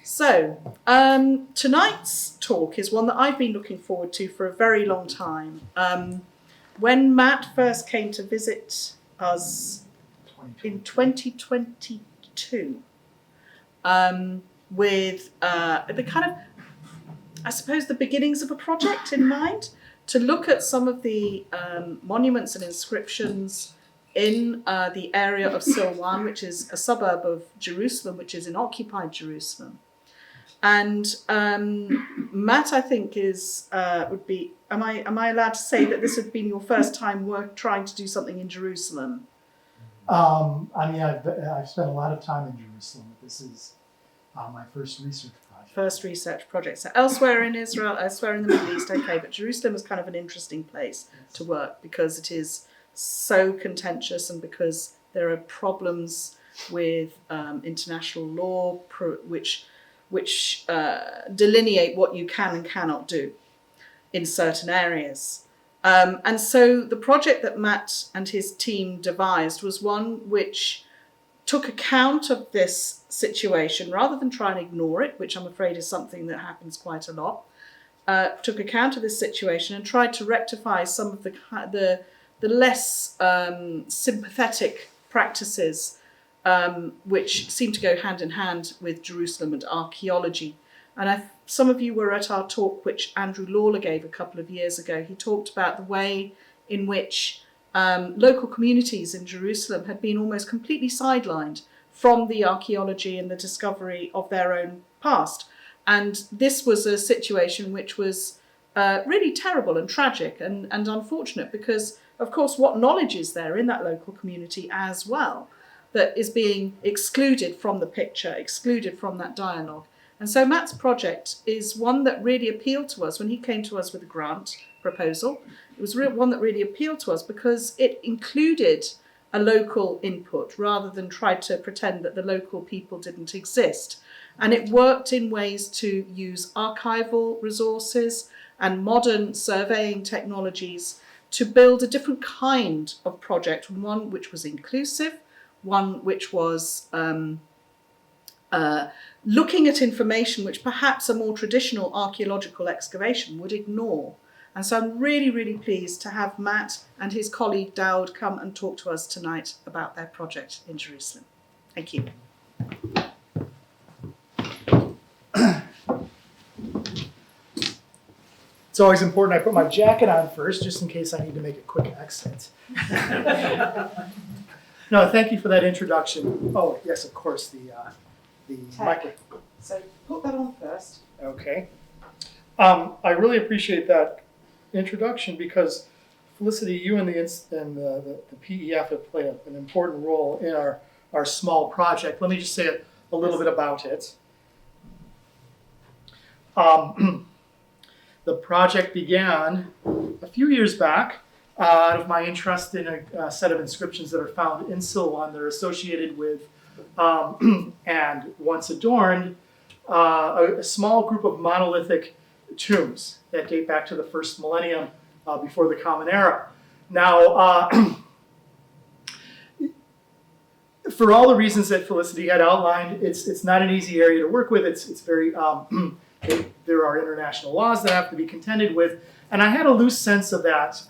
So, tonight's talk is one that I've been looking forward to for a very long time. When Matt first came to visit us in 2022, with the kind of, I suppose, the beginnings of a project in mind, to look at some of the monuments and inscriptions in the area of Silwan, which is a suburb of Jerusalem, which is in occupied Jerusalem. And Matt, I think, would be. Am I allowed to say that this had been your first time trying to do something in Jerusalem? I've spent a lot of time in Jerusalem. This is my first research project. So elsewhere in Israel, elsewhere in the Middle East, okay, but Jerusalem is kind of an interesting place to work because it is so contentious and because there are problems with international law which delineate what you can and cannot do in certain areas. And so the project that Matt and his team devised was one which took account of this situation rather than try and ignore it, which I'm afraid is something that happens quite a lot. Took account of this situation and tried to rectify some of the less sympathetic practices which seem to go hand in hand with Jerusalem and archaeology. And some of you were at our talk which Andrew Lawler gave a couple of years ago. He talked about the way in which local communities in Jerusalem had been almost completely sidelined from the archaeology and the discovery of their own past. And this was a situation which was really terrible and tragic and unfortunate because, of course, what knowledge is there in that local community as well that is being excluded from the picture, excluded from that dialogue. And so Matt's project is one that really appealed to us when he came to us with a grant proposal. It was one that really appealed to us because it included a local input rather than tried to pretend that the local people didn't exist. And it worked in ways to use archival resources and modern surveying technologies to build a different kind of project, one which was inclusive, one which was looking at information which perhaps a more traditional archaeological excavation would ignore. And so I'm really, really pleased to have Matt and his colleague Daoud come and talk to us tonight about their project in Jerusalem. Thank you. It's always important I put my jacket on first, just in case I need to make a quick exit. No, thank you for that introduction. Oh, yes, of course, the microphone. So put that on first. Okay. I really appreciate that introduction because, Felicity, you and the PEF have played an important role in our small project. Let me just say a little bit about it. The project began a few years back out of my interest in a set of inscriptions that are found in Silwan that are associated with and once adorned a small group of monolithic tombs that date back to the first millennium before the Common Era. Now, for all the reasons that Felicity had outlined, it's not an easy area to work with. It's very there are international laws that have to be contended with, and I had a loose sense of that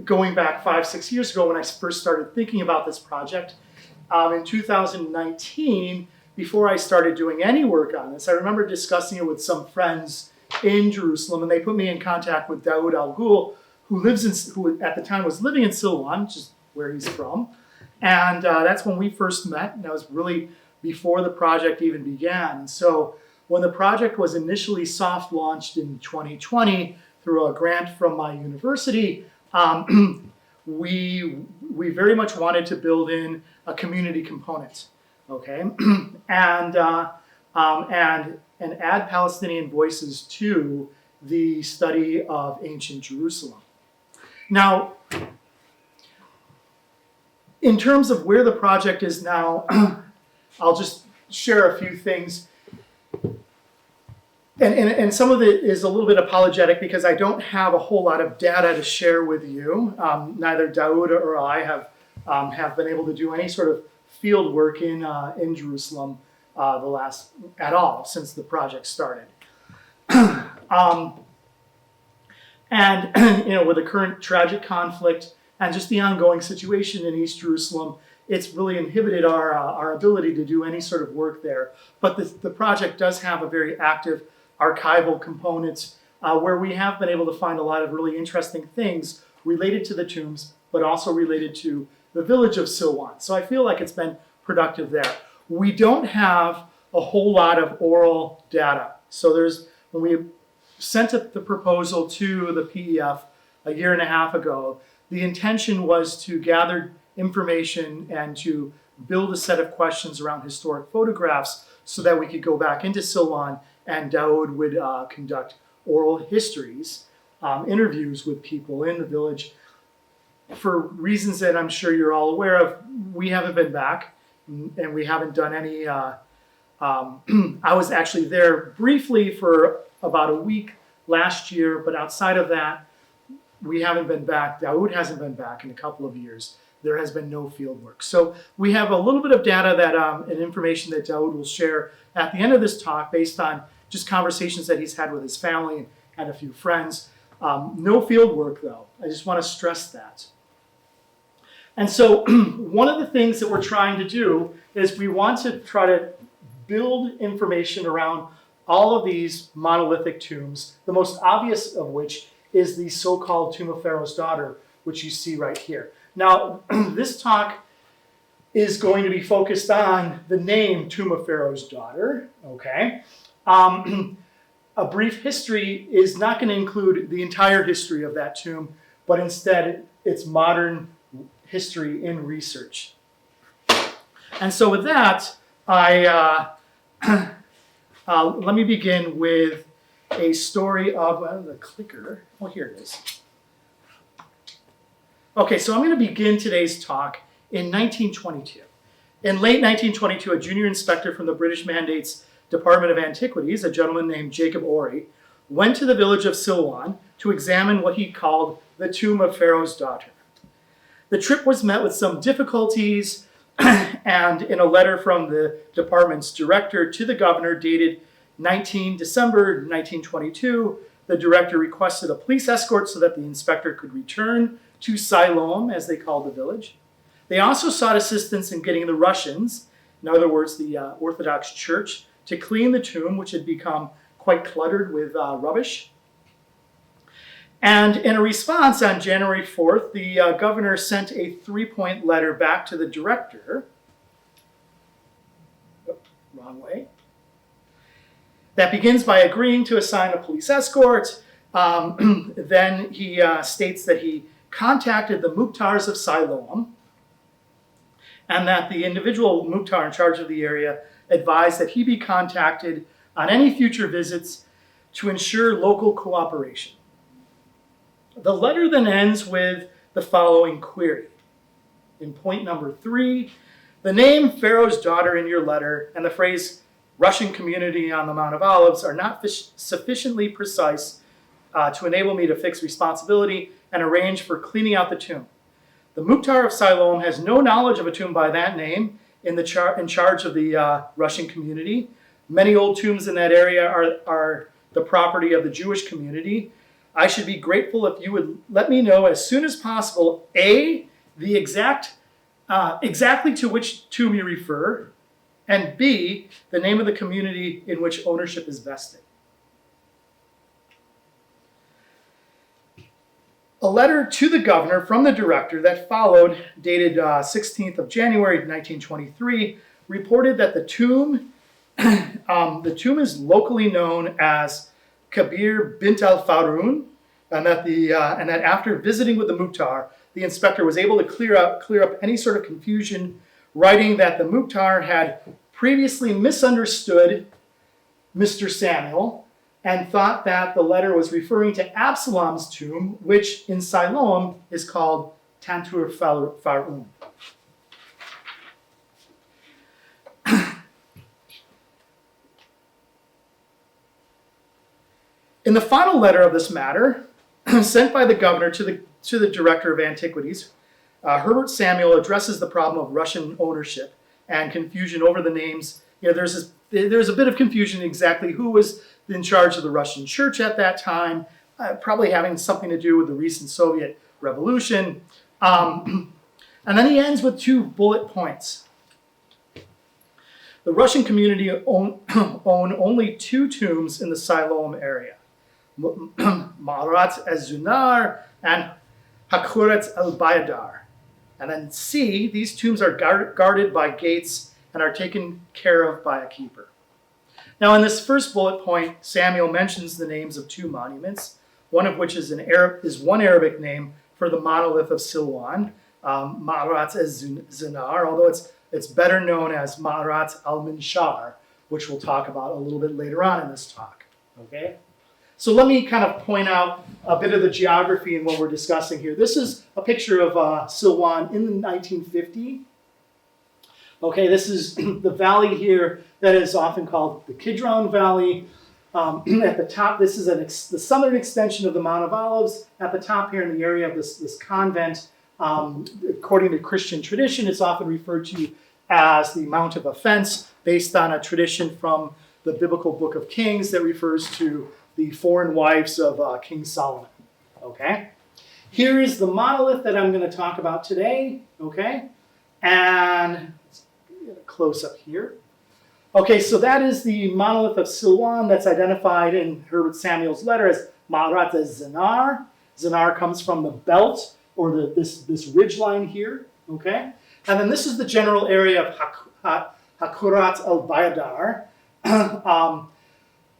going back 5-6 years ago when I first started thinking about this project. In 2019, before I started doing any work on this, I remember discussing it with some friends in Jerusalem, and they put me in contact with Daoud Ghoul, who at the time was living in Silwan, which is where he's from, and that's when we first met, and that was really before the project even began. And so when the project was initially soft launched in 2020 through a grant from my university, we very much wanted to build in a community component, okay, and add Palestinian voices to the study of ancient Jerusalem. Now, in terms of where the project is now, I'll just share a few things. And some of it is a little bit apologetic because I don't have a whole lot of data to share with you. Neither Daoud or I have been able to do any sort of field work in Jerusalem at all since the project started. And with the current tragic conflict and just the ongoing situation in East Jerusalem, it's really inhibited our ability to do any sort of work there. But the project does have a very active archival component where we have been able to find a lot of really interesting things related to the tombs, but also related to the village of Silwan. So I feel like it's been productive there. We don't have a whole lot of oral data. So when we sent the proposal to the PEF a year and a half ago, the intention was to gather information and to build a set of questions around historic photographs so that we could go back into Silwan and Daoud would conduct oral histories, interviews with people in the village. For reasons that I'm sure you're all aware of, we haven't been back and we haven't done any. I was actually there briefly for about a week last year, but outside of that, we haven't been back. Daoud hasn't been back in a couple of years. There has been no field work. So we have a little bit of data and information that Daoud will share at the end of this talk based on just conversations that he's had with his family and a few friends. No field work though. I just want to stress that. And so one of the things that we're trying to do is we want to try to build information around all of these monolithic tombs, the most obvious of which is the so-called Tomb of Pharaoh's Daughter, which you see right here. Now, this talk is going to be focused on the name Tomb of Pharaoh's Daughter, okay? A brief history is not going to include the entire history of that tomb, but instead its modern history in research. And so with that, let me begin with a story of the clicker. Oh, here it is. Okay, so I'm going to begin today's talk in 1922. In late 1922, a junior inspector from the British Mandate's Department of Antiquities, a gentleman named Jacob Ory, went to the village of Silwan to examine what he called the Tomb of Pharaoh's Daughter. The trip was met with some difficulties, and in a letter from the department's director to the governor dated 19 December 1922, the director requested a police escort so that the inspector could return to Siloam, as they called the village. They also sought assistance in getting the Russians, in other words, the Orthodox Church, to clean the tomb, which had become quite cluttered with rubbish. And in a response on January 4th, the governor sent a 3-point letter back to the director. Wrong way. That begins by agreeing to assign a police escort. Then he states that he contacted the Mukhtars of Siloam and that the individual Mukhtar in charge of the area advised that he be contacted on any future visits to ensure local cooperation. The letter then ends with the following query. In point number 3, the name Pharaoh's Daughter in your letter and the phrase Russian community on the Mount of Olives are not sufficiently precise to enable me to fix responsibility and arrange for cleaning out the tomb. The Mukhtar of Siloam has no knowledge of a tomb by that name in charge of the Russian community. Many old tombs in that area are the property of the Jewish community. I should be grateful if you would let me know as soon as possible, A, the exactly to which tomb you refer, and B, the name of the community in which ownership is vested. A letter to the governor from the director that followed, dated 16th of January 1923, reported that the tomb is locally known as Kabir bint al-Faroun, and that after visiting with the Mukhtar, the inspector was able to clear up any sort of confusion, writing that the Mukhtar had previously misunderstood Mr. Samuel and thought that the letter was referring to Absalom's tomb, which in Siloam is called Tantur Faroun. In the final letter of this matter, sent by the governor to the director of antiquities, Herbert Samuel addresses the problem of Russian ownership and confusion over the names. There's this there's a bit of confusion exactly who was in charge of the Russian church at that time, probably having something to do with the recent Soviet revolution. And then he ends with 2 bullet points. The Russian community own only 2 tombs in the Siloam area, Ma'arat az-Zunar and Hakurat al-Bayadar. And then C, these tombs are guarded by gates and are taken care of by a keeper. Now in this first bullet point, Samuel mentions the names of 2 monuments, one of which is one Arabic name for the monolith of Silwan, Ma'arat az-Zunar, although it's better known as Ma'arat al-Minshar, which we'll talk about a little bit later on in this talk. Okay? So let me kind of point out a bit of the geography in what we're discussing here. This is a picture of Silwan in 1950. Okay, this is the valley here that is often called the Kidron Valley. At the top, this is the southern extension of the Mount of Olives. At the top here in the area of this convent, according to Christian tradition, it's often referred to as the Mount of Offense, based on a tradition from the biblical book of Kings that refers to the foreign wives of King Solomon. Okay? Here is the monolith that I'm going to talk about today. Okay? And let's get a close up here. Okay, so that is the monolith of Silwan that's identified in Herbert Samuel's letter as Ma'arat az-Zunar. Zunar comes from the belt, or this ridge line here, okay? And then this is the general area of Hakurat al-Bayadar,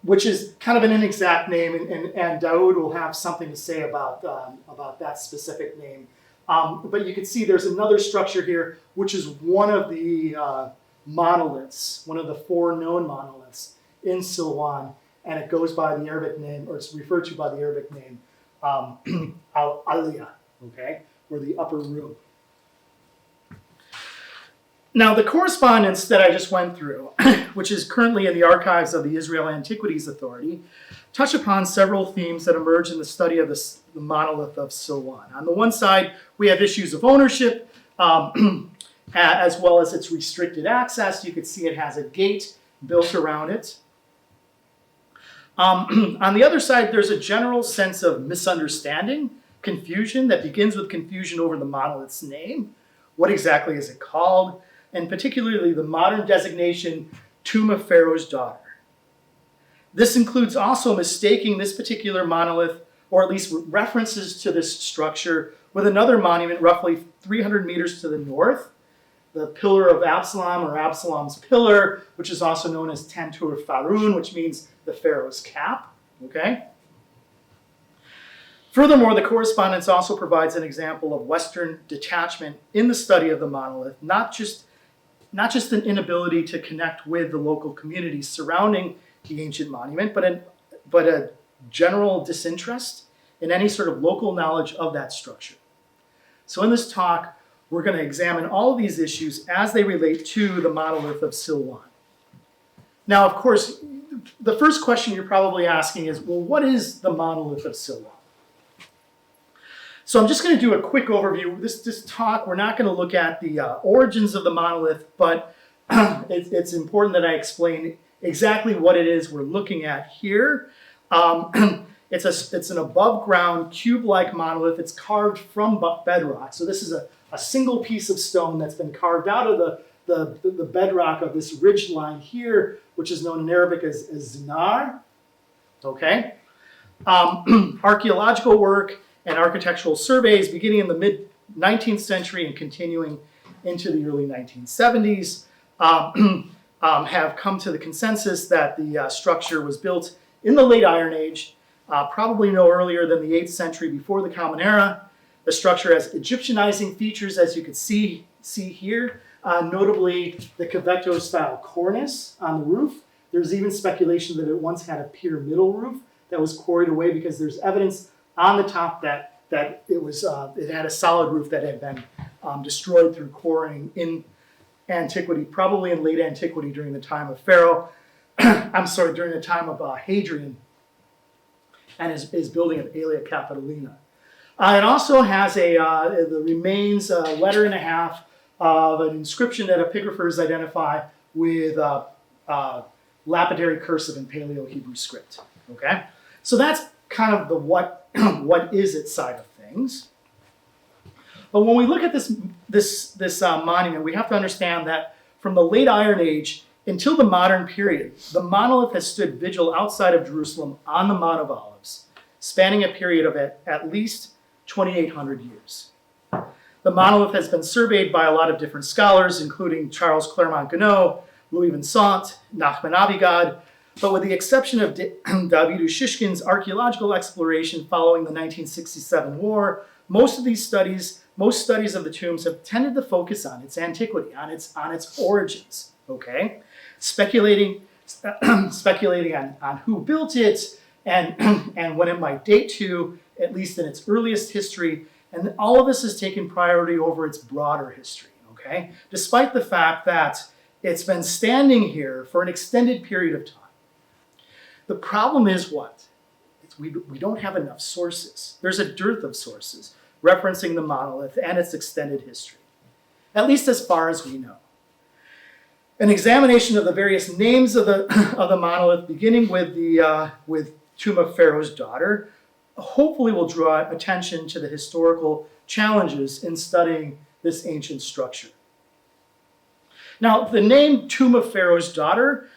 which is kind of an inexact name, and Daoud will have something to say about that specific name. But you can see there's another structure here, which is one of the monoliths, one of the 4 known monoliths in Silwan, and it goes by the Arabic name, or it's referred to by the Arabic name, Al-Aliyah, okay, or the upper room. Now, the correspondence that I just went through, which is currently in the archives of the Israel Antiquities Authority, touch upon several themes that emerge in the study of the monolith of Silwan. On the one side, we have issues of ownership, as well as its restricted access. You can see it has a gate built around it. On the other side, there's a general sense of misunderstanding, confusion that begins with confusion over the monolith's name. What exactly is it called? And particularly the modern designation, Tomb of Pharaoh's Daughter. This includes also mistaking this particular monolith, or at least references to this structure, with another monument roughly 300 meters to the north, the Pillar of Absalom, or Absalom's Pillar, which is also known as Tantur Farun, which means the Pharaoh's cap. Okay? Furthermore, the correspondence also provides an example of Western detachment in the study of the monolith, not just an inability to connect with the local communities surrounding the ancient monument, but a general disinterest in any sort of local knowledge of that structure. So in this talk, we're going to examine all of these issues as they relate to the monolith of Silwan. Now, of course, the first question you're probably asking is, well, what is the monolith of Silwan? So I'm just going to do a quick overview. This talk, we're not going to look at the origins of the monolith, but it's important that I explain exactly what it is we're looking at here. It's an above-ground cube-like monolith. It's carved from bedrock. So this is a single piece of stone that's been carved out of the bedrock of this ridge line here, which is known in Arabic as Zunar. Okay? Archaeological work and architectural surveys beginning in the mid-19th century and continuing into the early 1970s have come to the consensus that the structure was built in the late Iron Age, probably no earlier than the 8th century before the Common Era. The structure has Egyptianizing features, as you can see here, notably the Cavetto-style cornice on the roof. There's even speculation that it once had a pyramidal roof that was quarried away because there's evidence on the top that it had a solid roof that had been destroyed through quarrying in antiquity, probably in late antiquity during the time of Pharaoh. During the time of Hadrian and his building of Aelia Capitolina. It also has the remains, a letter and a half of an inscription that epigraphers identify with lapidary cursive and Paleo-Hebrew script. Okay, so that's kind of the what is it side of things. But when we look at this monument, we have to understand that from the late Iron Age until the modern period, the monolith has stood vigil outside of Jerusalem on the Mount of Olives, spanning a period of at least 2,800 years. The monolith has been surveyed by a lot of different scholars, including Charles Clermont-Ganneau, Louis Vincent, Nachman Abigad, but with the exception of Daoud Shishkin's archaeological exploration following the 1967 war, most studies of the tombs have tended to focus on its antiquity, on its origins. Okay, speculating on who built it and when it might date to, at least in its earliest history, and all of this has taken priority over its broader history. Okay, despite the fact that it's been standing here for an extended period of time. The problem is what? We don't have enough sources. There's a dearth of sources referencing the monolith and its extended history, at least as far as we know. An examination of the various names of the monolith, beginning with the tomb of Pharaoh's daughter, hopefully will draw attention to the historical challenges in studying this ancient structure. Now, the name Tomb of Pharaoh's Daughter,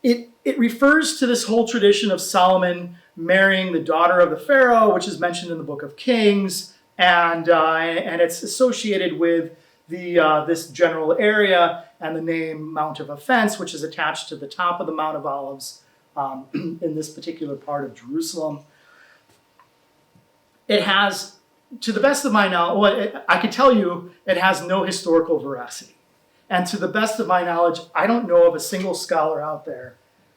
it refers to this whole tradition of Solomon marrying the daughter of the Pharaoh, which is mentioned in the Book of Kings, and it's associated with this general area and the name Mount of Offense, which is attached to the top of the Mount of Olives in this particular part of Jerusalem. It has, to the best of my knowledge, I can tell you it has no historical veracity. And to the best of my knowledge, I don't know of a single scholar out there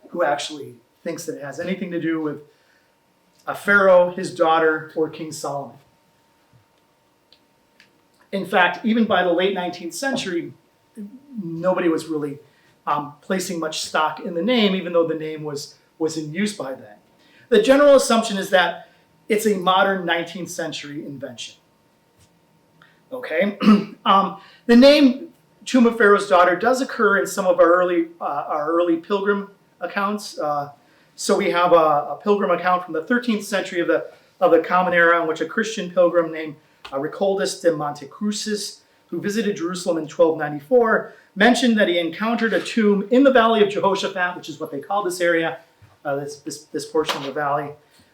who actually thinks that it has anything to do with a pharaoh, his daughter, or King Solomon. In fact, even by the late 19th century, nobody was really placing much stock in the name, even though the name was in use by then. The general assumption is that it's a modern 19th century invention. Okay, the name Tomb of Pharaoh's Daughter does occur in some of our early pilgrim accounts. So we have a pilgrim account from the 13th century of the Common Era, in which a Christian pilgrim named Recoldus de Montecrucis, who visited Jerusalem in 1294, mentioned that he encountered a tomb in the Valley of Jehoshaphat, which is what they call this area, this portion of the valley.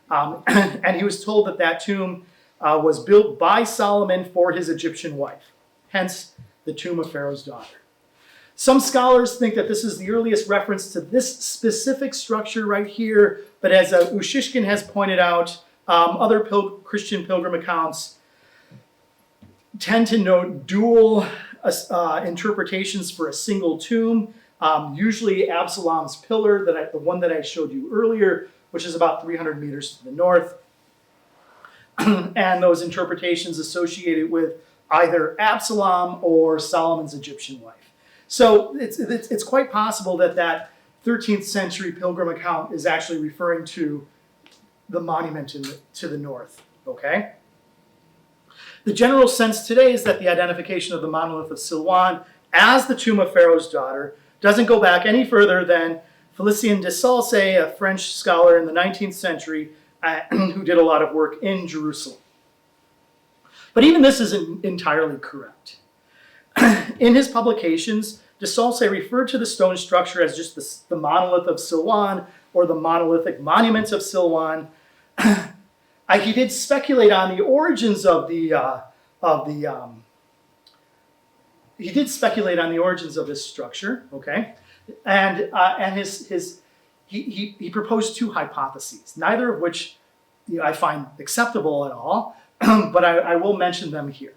And he was told that tomb was built by Solomon for his Egyptian wife, hence the Tomb of Pharaoh's Daughter. Some scholars think that this is the earliest reference to this specific structure right here, but as Ushishkin has pointed out, other Christian pilgrim accounts tend to note dual interpretations for a single tomb, usually Absalom's pillar, the one that I showed you earlier, which is about 300 meters to the north, and those interpretations associated with either Absalom or Solomon's Egyptian wife. So it's quite possible that 13th century pilgrim account is actually referring to the monument to the north, okay? The general sense today is that the identification of the monolith of Silwan as the Tomb of Pharaoh's Daughter doesn't go back any further than Félicien de Saulce, a French scholar in the 19th century who did a lot of work in Jerusalem. But even this isn't entirely correct. In his publications, de Saulce referred to the stone structure as just the monolith of Silwan or the monolithic monuments of Silwan. He did speculate on the origins of this structure, okay, and he proposed two hypotheses, neither of which I find acceptable at all, but I will mention them here.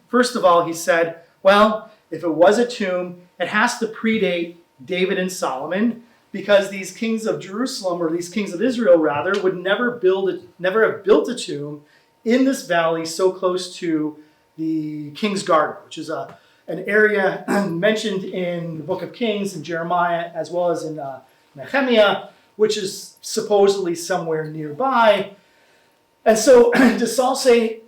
First of all, he said, well, if it was a tomb, it has to predate David and Solomon, because these kings of Jerusalem, or these kings of Israel rather, would never have built a tomb in this valley so close to the King's Garden, which is an area mentioned in the Book of Kings and Jeremiah, as well as in Nehemiah, which is supposedly somewhere nearby. And so de Saulce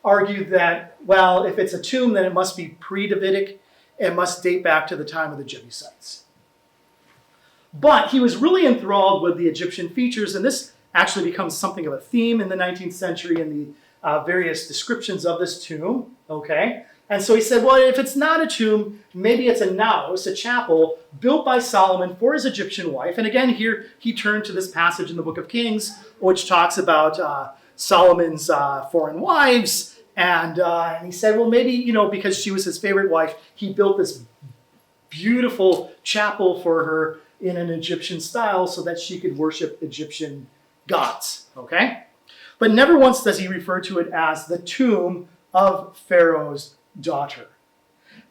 argued that, well, if it's a tomb, then it must be pre-Davidic. It must date back to the time of the Jebusites. But he was really enthralled with the Egyptian features, and this actually becomes something of a theme in the 19th century in the various descriptions of this tomb, okay? And so he said, well, if it's not a tomb, maybe it's a naos, a chapel, built by Solomon for his Egyptian wife. And again, here he turned to this passage in the book of Kings, which talks about Solomon's foreign wives. And he said, well, maybe, you know, because she was his favorite wife, he built this beautiful chapel for her in an Egyptian style so that she could worship Egyptian gods, okay? But never once does he refer to it as the tomb of Pharaoh's daughter.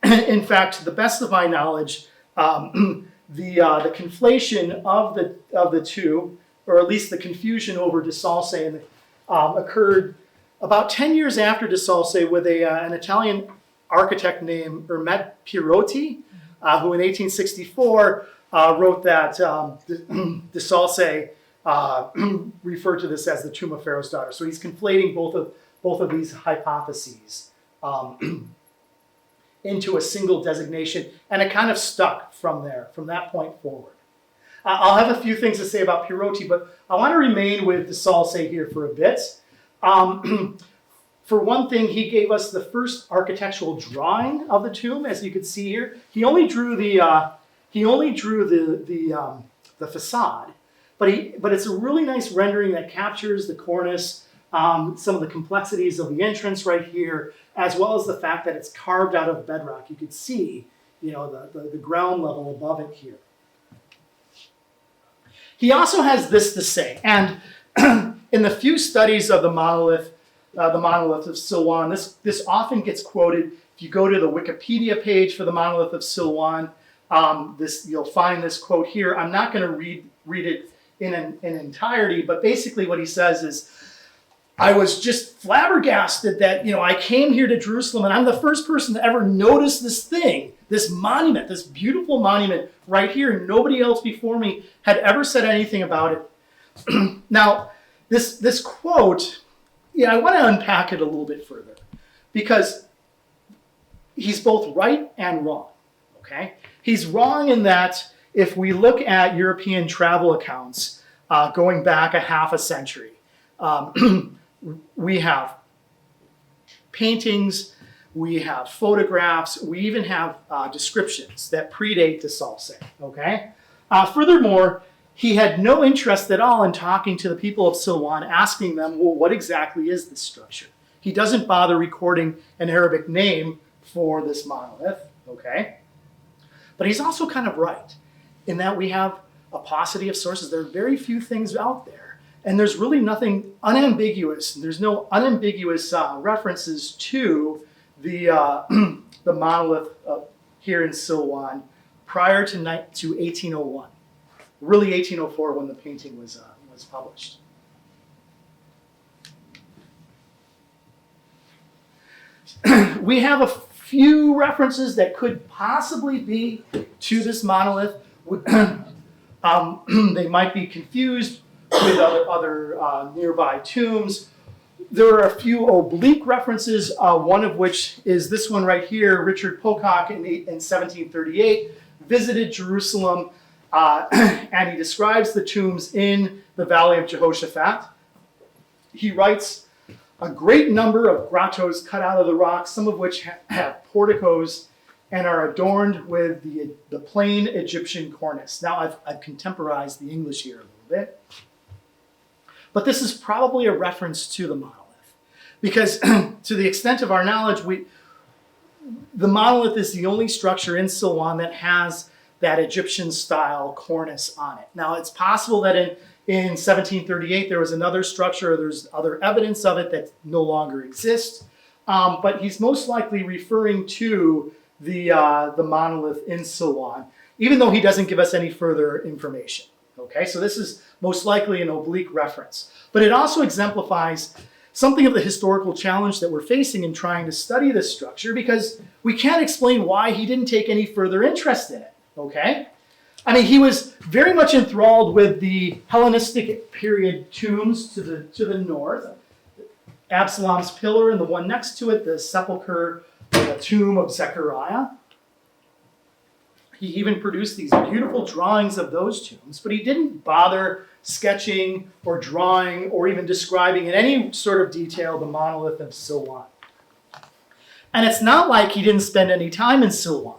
In fact, to the best of my knowledge, the conflation of the two, or at least the confusion over De Salce, occurred about 10 years after De Salce with an Italian architect named Ermet Pierotti, who in 1864 wrote that De Salce referred to this as the tomb of Pharaoh's daughter. So he's conflating both of these hypotheses into a single designation, and it kind of stuck from that point forward. I'll have a few things to say about Pierotti, but I want to remain with De Salce here for a bit. For one thing, he gave us the first architectural drawing of the tomb, as you can see here. He only drew the facade, but it's a really nice rendering that captures the cornice, some of the complexities of the entrance right here, as well as the fact that it's carved out of bedrock. You could see, you know, the ground level above it here. He also has this to say, and in the few studies of the monolith of Silwan, this often gets quoted. If you go to the Wikipedia page for the monolith of Silwan, you'll find this quote here. I'm not going to read it in entirety, but basically what he says is, I was just flabbergasted that, you know, I came here to Jerusalem and I'm the first person to ever notice this thing, this monument, this beautiful monument right here. And nobody else before me had ever said anything about it. Now, this quote, I want to unpack it a little bit further, because he's both right and wrong, okay? He's wrong in that if we look at European travel accounts going back a half a century, we have paintings, we have photographs, we even have descriptions that predate De Salce, okay? Furthermore, he had no interest at all in talking to the people of Silwan, asking them, well, what exactly is this structure? He doesn't bother recording an Arabic name for this monolith, okay? But he's also kind of right in that we have a paucity of sources. There are very few things out there, and there's really nothing unambiguous. There's no unambiguous references to the monolith here in Silwan prior to 1801. Really 1804 when the painting was published. We have a few references that could possibly be to this monolith. They might be confused with other nearby tombs. There are a few oblique references, one of which is this one right here. Richard Pocock in 1738 visited Jerusalem, and he describes the tombs in the Valley of Jehoshaphat. He writes, a great number of grottos cut out of the rock, some of which have porticos and are adorned with the plain Egyptian cornice. Now I've contemporized the English here a little bit. But this is probably a reference to the monolith, because to the extent of our knowledge, the monolith is the only structure in Silwan that has that Egyptian-style cornice on it. Now, it's possible that in 1738 there was another structure, or there's other evidence of it that no longer exists, but he's most likely referring to the monolith in Silwan, even though he doesn't give us any further information. Okay, so this is most likely an oblique reference. But it also exemplifies something of the historical challenge that we're facing in trying to study this structure, because we can't explain why he didn't take any further interest in it. Okay? I mean, he was very much enthralled with the Hellenistic period tombs to the north. Absalom's pillar and the one next to it, the sepulcher, the tomb of Zechariah. He even produced these beautiful drawings of those tombs, but he didn't bother sketching or drawing or even describing in any sort of detail the monolith of Silwan. And it's not like he didn't spend any time in Silwan.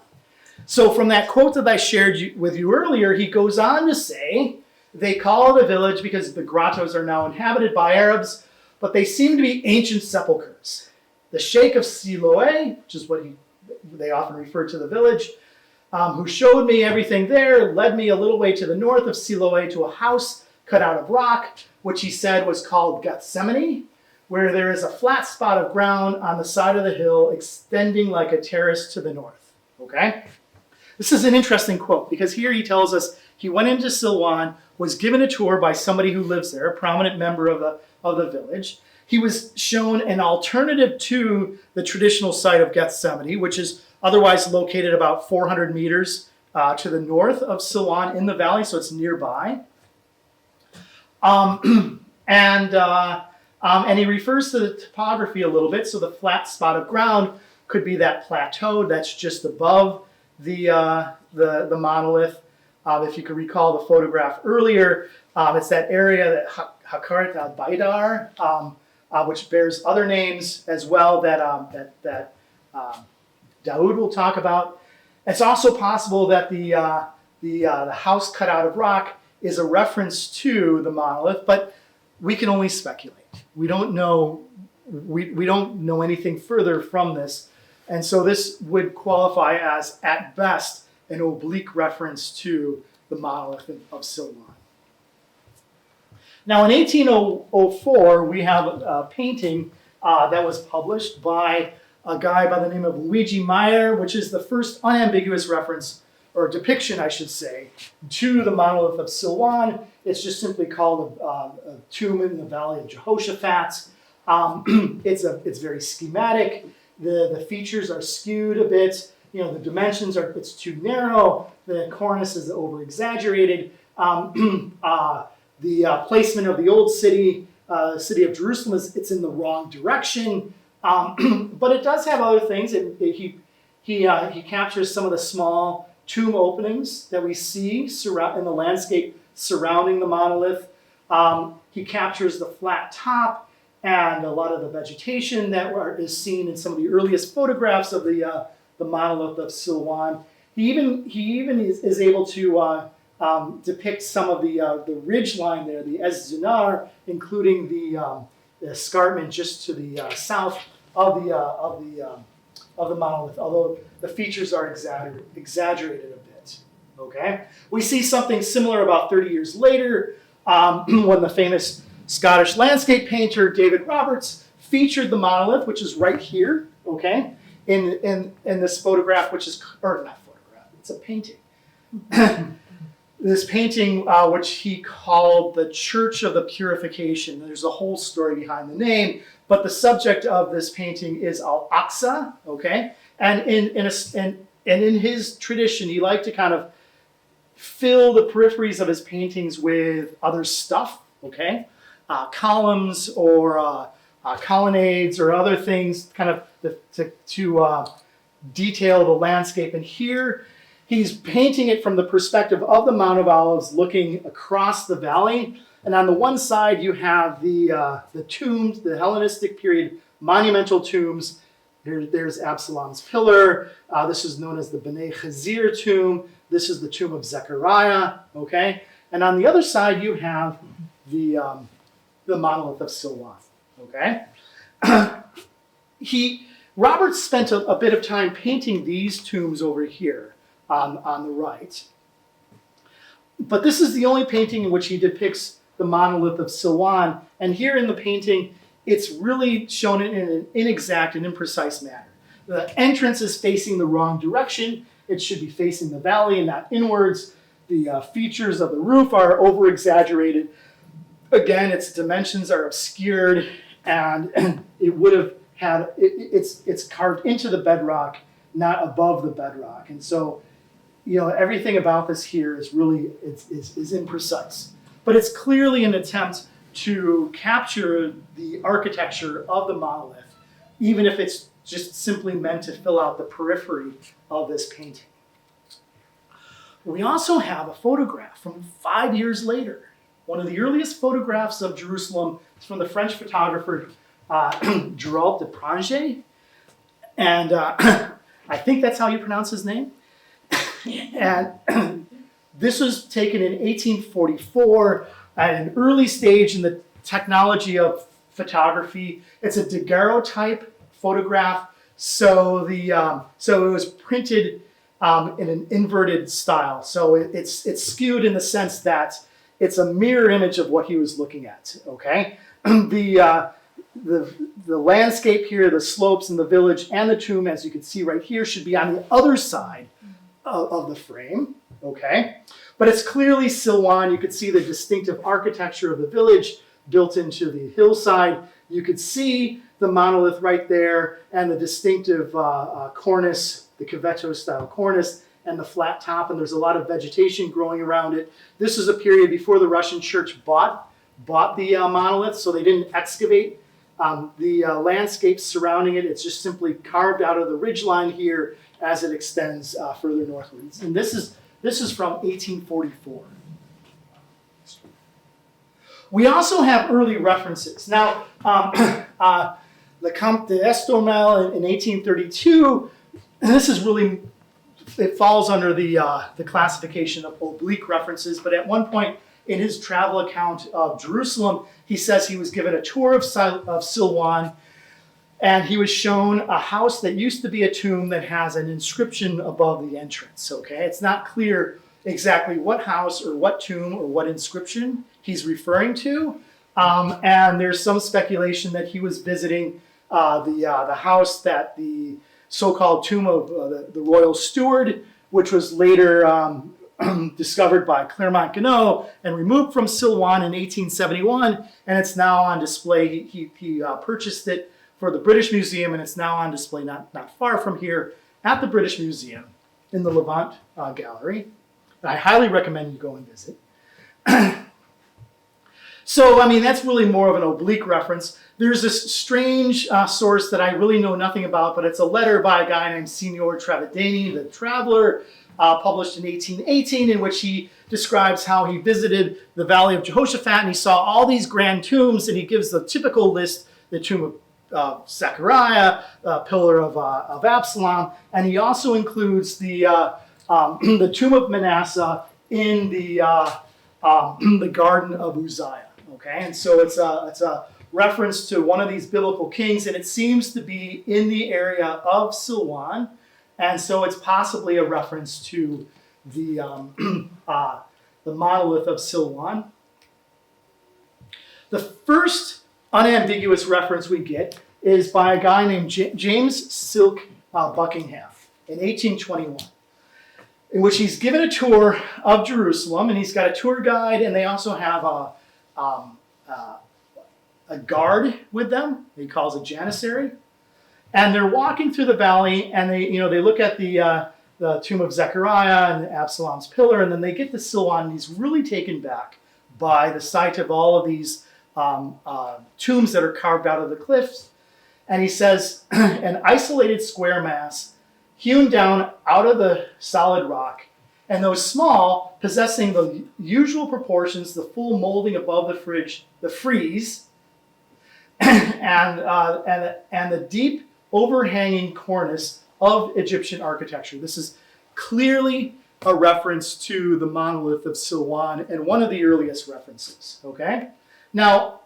So from that quote that I shared with you earlier, he goes on to say, they call it a village because the grottos are now inhabited by Arabs, but they seem to be ancient sepulchres. The Sheikh of Siloé, which is what they often refer to the village, who showed me everything there, led me a little way to the north of Siloé to a house cut out of rock, which he said was called Gethsemane, where there is a flat spot of ground on the side of the hill extending like a terrace to the north. Okay? This is an interesting quote because here he tells us he went into Silwan, was given a tour by somebody who lives there, a prominent member of the village. He was shown an alternative to the traditional site of Gethsemane, which is otherwise located about 400 meters to the north of Silwan in the valley, so it's nearby. And he refers to the topography a little bit. So the flat spot of ground could be that plateau that's just above the monolith. If you could recall the photograph earlier, it's that area that Hakarat al-Baidar, which bears other names as well that Daoud will talk about. It's also possible that the house cut out of rock is a reference to the monolith, but we can only speculate. We don't know. We don't know anything further from this, and so this would qualify as, at best, an oblique reference to the monolith of Silwan. Now, in 1804, we have a painting that was published by a guy by the name of Luigi Meyer, which is the first unambiguous reference, or depiction, I should say, to the monolith of Silwan. It's just simply called a tomb in the Valley of Jehoshaphat. It's very schematic. The features are skewed a bit. You know, the dimensions are, it's too narrow. The cornice is over-exaggerated. The placement of the old city, the city of Jerusalem, it's in the wrong direction. But it does have other things. He captures some of the small tomb openings that we see in the landscape surrounding the monolith. He captures the flat top and a lot of the vegetation that is seen in some of the earliest photographs of the monolith of Silwan. He even is able to depict some of the ridge line there, the Ez Zinar, including the escarpment just to the south of the monolith, although the features are exaggerated a bit. Okay, we see something similar about 30 years later when the famous Scottish landscape painter David Roberts featured the monolith, which is right here. Okay, in this photograph, which is, or not photograph, it's a painting. This painting, which he called the Church of the Purification. There's a whole story behind the name, but the subject of this painting is Al-Aqsa, okay? And in his tradition, he liked to kind of fill the peripheries of his paintings with other stuff, okay? Columns or colonnades or other things, kind of to detail the landscape. And here, he's painting it from the perspective of the Mount of Olives looking across the valley. And on the one side, you have the tombs, the Hellenistic period monumental tombs. There's Absalom's pillar. This is known as the Bnei Chazir tomb. This is the tomb of Zechariah, okay? And on the other side, you have the monolith of Silwan, okay? Robert spent a bit of time painting these tombs over here. On the right. But this is the only painting in which he depicts the monolith of Silwan. And here in the painting, it's really shown in an inexact and imprecise manner. The entrance is facing the wrong direction. It should be facing the valley and not inwards. The features of the roof are over-exaggerated. Again, its dimensions are obscured, and it would have had, it's carved into the bedrock, not above the bedrock. And so, you know, everything about this here is really, is imprecise. But it's clearly an attempt to capture the architecture of the monolith, even if it's just simply meant to fill out the periphery of this painting. We also have a photograph from 5 years later. One of the earliest photographs of Jerusalem is from the French photographer Gerald de Prange. And I think that's how you pronounce his name. And this was taken in 1844 at an early stage in the technology of photography. It's a daguerreotype photograph, so it was printed in an inverted style. So it's skewed in the sense that it's a mirror image of what he was looking at. Okay, the landscape here, the slopes and the village and the tomb, as you can see right here, should be on the other side of the frame. Okay, but it's clearly Silwan. You could see the distinctive architecture of the village built into the hillside. You could see the monolith right there and the distinctive cornice, the Cavetto style cornice, and the flat top, and there's a lot of vegetation growing around it. This is a period before the Russian church bought the monolith, so they didn't excavate the landscape surrounding it. It's just simply carved out of the ridgeline here as it extends further northwards. And this is from 1844. We also have early references. Now, Le Comte d'Estormel in 1832, this is really, it falls under the classification of oblique references, but at one point in his travel account of Jerusalem, he says he was given a tour of Silwan, and he was shown a house that used to be a tomb that has an inscription above the entrance. Okay, it's not clear exactly what house or what tomb or what inscription he's referring to, and there's some speculation that he was visiting the house that the so-called tomb of the royal steward, which was later discovered by Clermont-Ganneau and removed from Silwan in 1871, and it's now on display. He purchased it for the British Museum, and it's now on display not far from here at the British Museum in the Levant Gallery. I highly recommend you go and visit. So, I mean, that's really more of an oblique reference. There's this strange source that I really know nothing about, but it's a letter by a guy named Signor Travedani, the traveler, published in 1818, in which he describes how he visited the Valley of Jehoshaphat and he saw all these grand tombs, and he gives the typical list: the tomb of Zechariah, pillar of Absalom, and he also includes the tomb of Manasseh in the garden of Uzziah. Okay, and so it's a reference to one of these biblical kings, and it seems to be in the area of Silwan, and so it's possibly a reference to the monolith of Silwan. The first unambiguous reference we get is by a guy named James Silk Buckingham in 1821, in which he's given a tour of Jerusalem, and he's got a tour guide, and they also have a guard with them. He calls a janissary, and they're walking through the valley, and they look at the tomb of Zechariah and Absalom's pillar, and then they get to Silwan, and he's really taken back by the sight of all of these tombs that are carved out of the cliffs. And he says, an isolated square mass hewn down out of the solid rock, and though small, possessing the usual proportions, the full molding above the frieze, and the deep overhanging cornice of Egyptian architecture. This is clearly a reference to the monolith of Silwan and one of the earliest references. Okay, now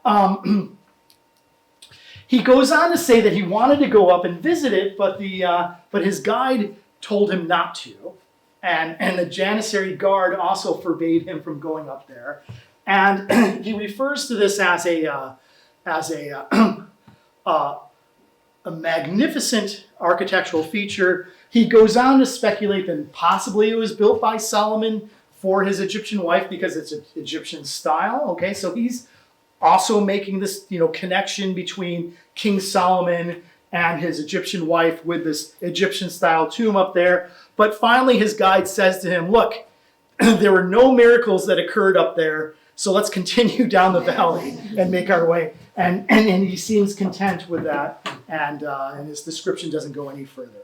he goes on to say that he wanted to go up and visit it, but his guide told him not to. And the janissary guard also forbade him from going up there. And he refers to this as a magnificent architectural feature. He goes on to speculate that possibly it was built by Solomon for his Egyptian wife because it's an Egyptian style. Okay, so he's also making this connection between King Solomon and his Egyptian wife with this Egyptian style tomb up there. But finally his guide says to him, look, there were no miracles that occurred up there, so let's continue down the valley and make our way. And he seems content with that, and his description doesn't go any further.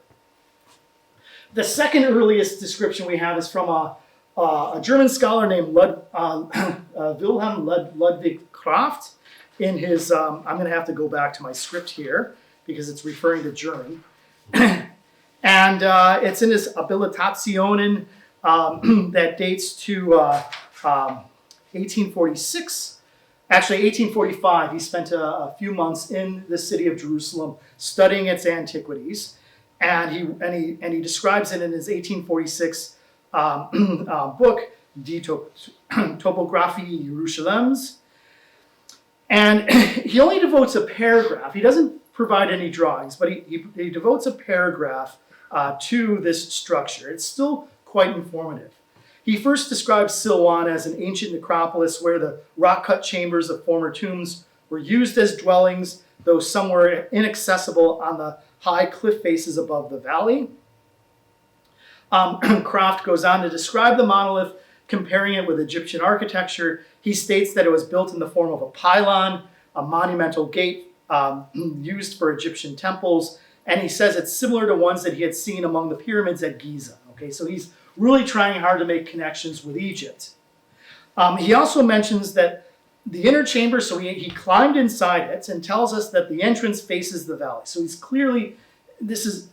The second earliest description we have is from a German scholar named Wilhelm Ludwig Kraft in his, I'm going to have to go back to my script here because it's referring to German. And it's in his Habilitationen that dates to 1846. Actually, 1845. He spent a few months in the city of Jerusalem studying its antiquities, and he describes it in his 1846 book, Die Topographie Jerusalems. And he only devotes a paragraph. He doesn't provide any drawings, but he devotes a paragraph to this structure. It's still quite informative. He first describes Silwan as an ancient necropolis where the rock-cut chambers of former tombs were used as dwellings, though some were inaccessible on the high cliff faces above the valley. Kraft goes on to describe the monolith, comparing it with Egyptian architecture. He states that it was built in the form of a pylon, a monumental gate used for Egyptian temples, and he says it's similar to ones that he had seen among the pyramids at Giza. Okay, so he's really trying hard to make connections with Egypt. He also mentions that the inner chamber, so he climbed inside it and tells us that the entrance faces the valley. So he's clearly, this is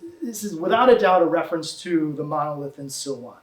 without a doubt a reference to the monolith in Silwan.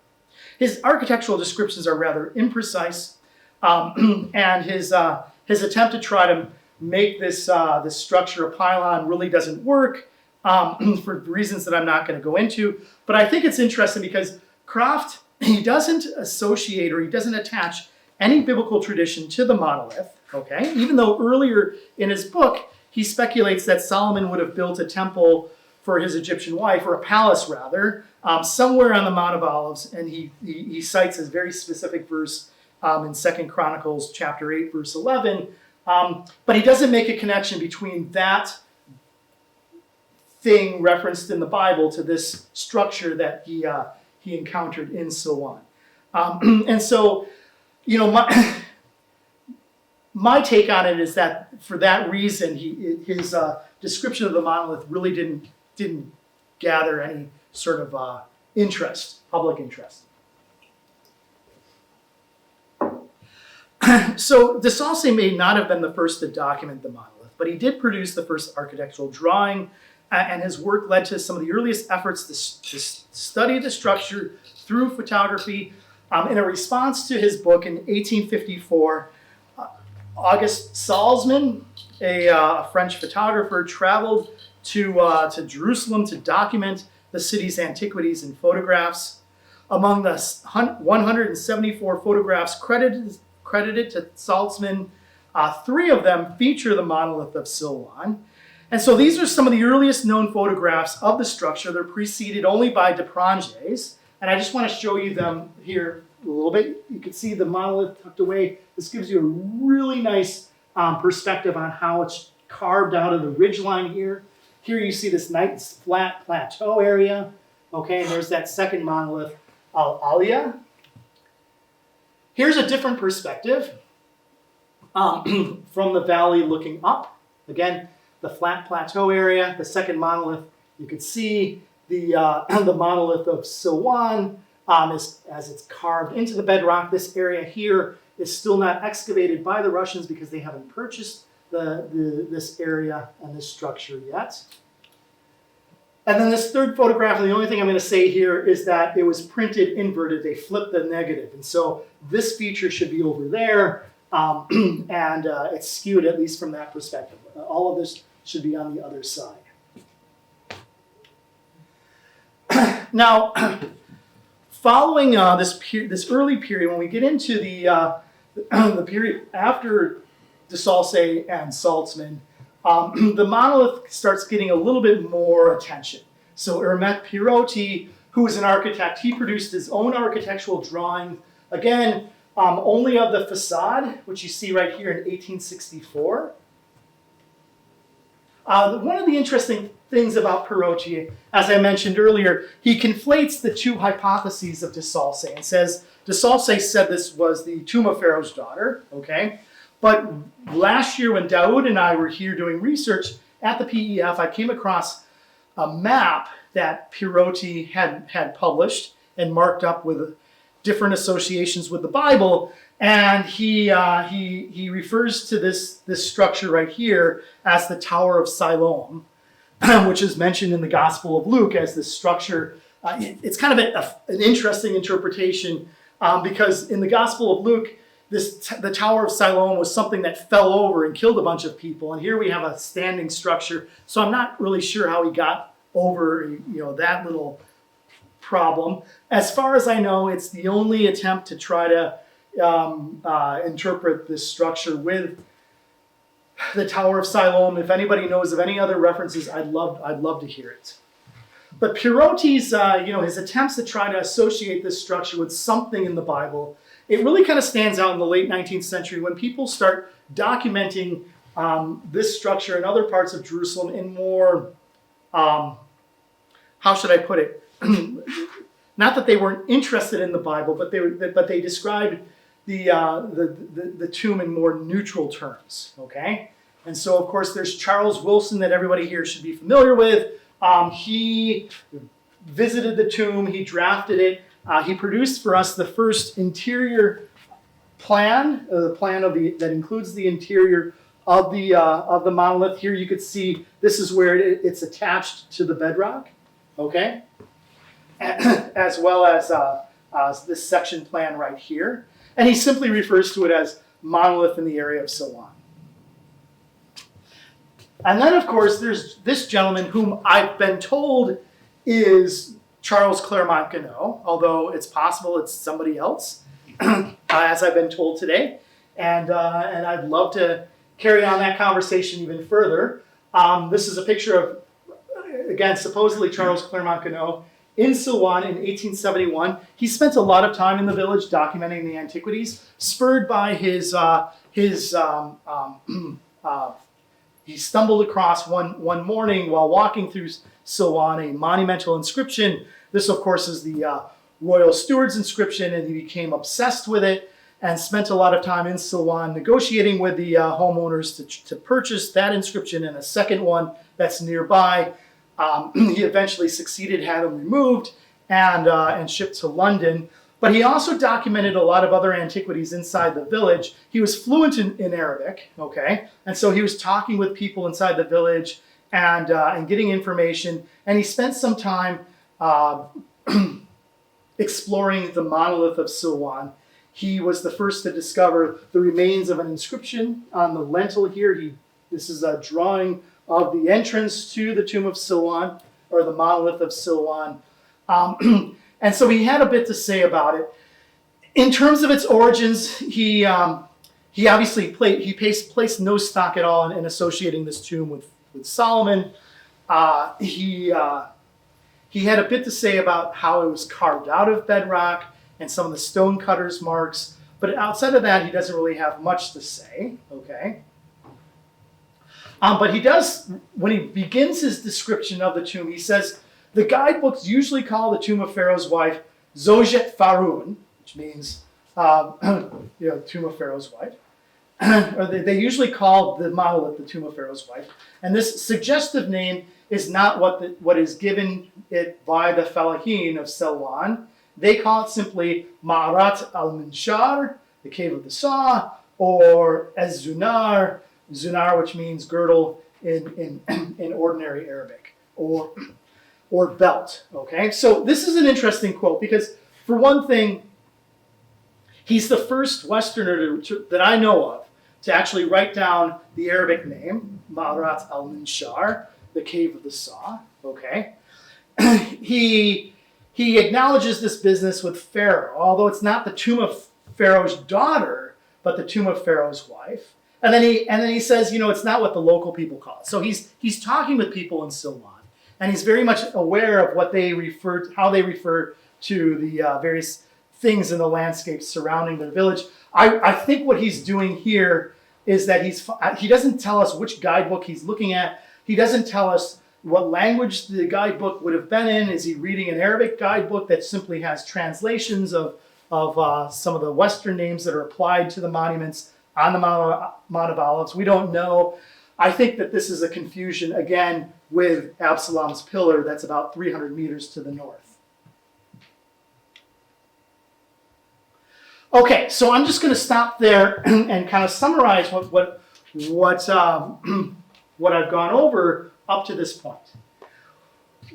His architectural descriptions are rather imprecise, and his attempt to try to make this structure a pylon really doesn't work for reasons that I'm not going to go into. But I think it's interesting because Kraft, he doesn't associate or he doesn't attach any biblical tradition to the monolith, okay? Even though earlier in his book, he speculates that Solomon would have built a temple for his Egyptian wife, or a palace rather, somewhere on the Mount of Olives, and he cites a very specific verse in 2 Chronicles chapter 8, verse 11, but he doesn't make a connection between that thing referenced in the Bible to this structure that he encountered in Silwan. And so, you know, my take on it is that for that reason, his description of the monolith really didn't gather any sort of interest, public interest. So de Saulce may not have been the first to document the monolith, but he did produce the first architectural drawing, and his work led to some of the earliest efforts to study the structure through photography. In a response to his book in 1854, Auguste Salzmann, a French photographer, traveled to Jerusalem to document the city's antiquities in photographs. Among the 174 photographs credited to Salzmann, 3 of them feature the monolith of Silwan. And so these are some of the earliest known photographs of the structure. They're preceded only by Depranges. And I just want to show you them here a little bit. You can see the monolith tucked away. This gives you a really nice perspective on how it's carved out of the ridgeline here. Here you see this nice flat plateau area. Okay, and there's that second monolith, Al-Aliyah. Here's a different perspective from the valley looking up. Again, the flat plateau area, the second monolith. You can see the monolith of Silwan as it's carved into the bedrock. This area here is still not excavated by the Russians because they haven't purchased this area and this structure yet. And then this third photograph, and the only thing I'm going to say here is that it was printed inverted. They flipped the negative. And so this feature should be over there, and it's skewed at least from that perspective. All of this should be on the other side. Now, following this early period, when we get into the period after de Saulce and Salzmann, the monolith starts getting a little bit more attention. So Hermette Pierotti, who was an architect, he produced his own architectural drawing, again, only of the facade, which you see right here in 1864. One of the interesting things about Pierotti, as I mentioned earlier, he conflates the two hypotheses of de Saulce and says, de Saulce said this was the tomb of Pharaoh's daughter, okay? But last year when Daoud and I were here doing research at the PEF, I came across a map that Pierotti had published and marked up with different associations with the Bible, and he refers to this structure right here as the Tower of Siloam, which is mentioned in the Gospel of Luke as this structure. It's kind of an interesting interpretation because in the Gospel of Luke, the Tower of Siloam was something that fell over and killed a bunch of people, and here we have a standing structure. So I'm not really sure how he got over that little problem. As far as I know, it's the only attempt to try to interpret this structure with the Tower of Siloam. If anybody knows of any other references, I'd love to hear it. But Pieroti's, his attempts to try to associate this structure with something in the Bible, it really kind of stands out in the late 19th century when people start documenting this structure in other parts of Jerusalem in more, how should I put it? Not that they weren't interested in the Bible, but they described the tomb in more neutral terms. Okay, and so of course there's Charles Wilson that everybody here should be familiar with. He visited the tomb. He drafted it. He produced for us the first interior plan, the plan that includes the interior of the monolith. Here you could see this is where it's attached to the bedrock. Okay. As well as this section plan right here. And he simply refers to it as monolith in the area of Silwan. And then, of course, there's this gentleman whom I've been told is Charles Claremont Ganneau, although it's possible it's somebody else, as I've been told today. And I'd love to carry on that conversation even further. This is a picture of, again, supposedly Charles Claremont Ganneau in Silwan in 1871. He spent a lot of time in the village documenting the antiquities, spurred by he stumbled across one morning while walking through Silwan a monumental inscription. This, of course, is the royal steward's inscription, and he became obsessed with it and spent a lot of time in Silwan negotiating with the homeowners to purchase that inscription and a second one that's nearby. He eventually succeeded, had them removed, and shipped to London. But he also documented a lot of other antiquities inside the village. He was fluent in Arabic, okay? And so he was talking with people inside the village and getting information. And he spent some time exploring the monolith of Silwan. He was the first to discover the remains of an inscription on the lintel here. This is a drawing of the entrance to the tomb of Silwan, or the monolith of Silwan. And so he had a bit to say about it. In terms of its origins, he obviously placed no stock at all in associating this tomb with Solomon. He had a bit to say about how it was carved out of bedrock and some of the stone cutters' marks. But outside of that, he doesn't really have much to say, okay? But he does, when he begins his description of the tomb, he says, the guidebooks usually call the tomb of Pharaoh's wife Zojet Faroun, which means, tomb of Pharaoh's wife. Or they usually call the monolith the tomb of Pharaoh's wife. And this suggestive name is not what is given it by the Falahin of Silwan. They call it simply Ma'arat al-Minshar, the cave of the saw, or Ez-Zunar, Zunar, which means girdle in ordinary Arabic, or belt. Okay, so this is an interesting quote because, for one thing, he's the first Westerner that I know of to actually write down the Arabic name, Ma'arat al-Minshar, the cave of the saw. Okay, he acknowledges this business with Pharaoh, although it's not the tomb of Pharaoh's daughter, but the tomb of Pharaoh's wife. And then he says, it's not what the local people call it. So he's talking with people in Silwan, and he's very much aware of how they refer to the various things in the landscape surrounding the village. I think what he's doing here is that he doesn't tell us which guidebook he's looking at. He doesn't tell us what language the guidebook would have been in. Is he reading an Arabic guidebook that simply has translations of some of the Western names that are applied to the monuments on the Mount of Olives? We don't know. I think that this is a confusion, again, with Absalom's pillar that's about 300 meters to the north. Okay, so I'm just going to stop there and kind of summarize what I've gone over up to this point.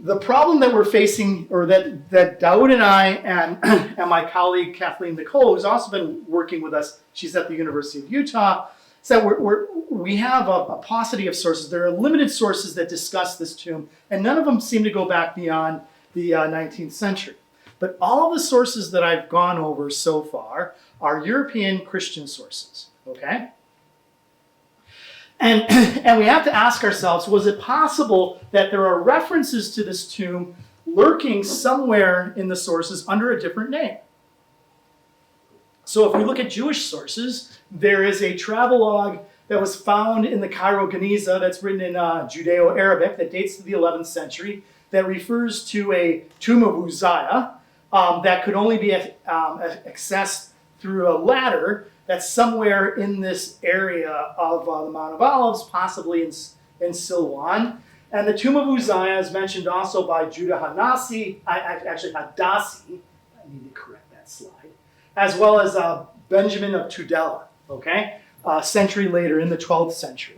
The problem that we're facing, or that Daoud and I and my colleague Kathleen Nicole, who's also been working with us, she's at the University of Utah, is that we have a paucity of sources. There are limited sources that discuss this tomb, and none of them seem to go back beyond the 19th century. But all of the sources that I've gone over so far are European Christian sources, okay? And we have to ask ourselves, was it possible that there are references to this tomb lurking somewhere in the sources under a different name? So if we look at Jewish sources, there is a travelogue that was found in the Cairo Geniza that's written in Judeo-Arabic that dates to the 11th century that refers to a tomb of Uzziah that could only be accessed through a ladder that's somewhere in this area of the Mount of Olives, possibly in Silwan. And the tomb of Uzziah is mentioned also by Judah Hadassi, Hadassi, I need to correct that slide, as well as Benjamin of Tudela, okay, a century later in the 12th century.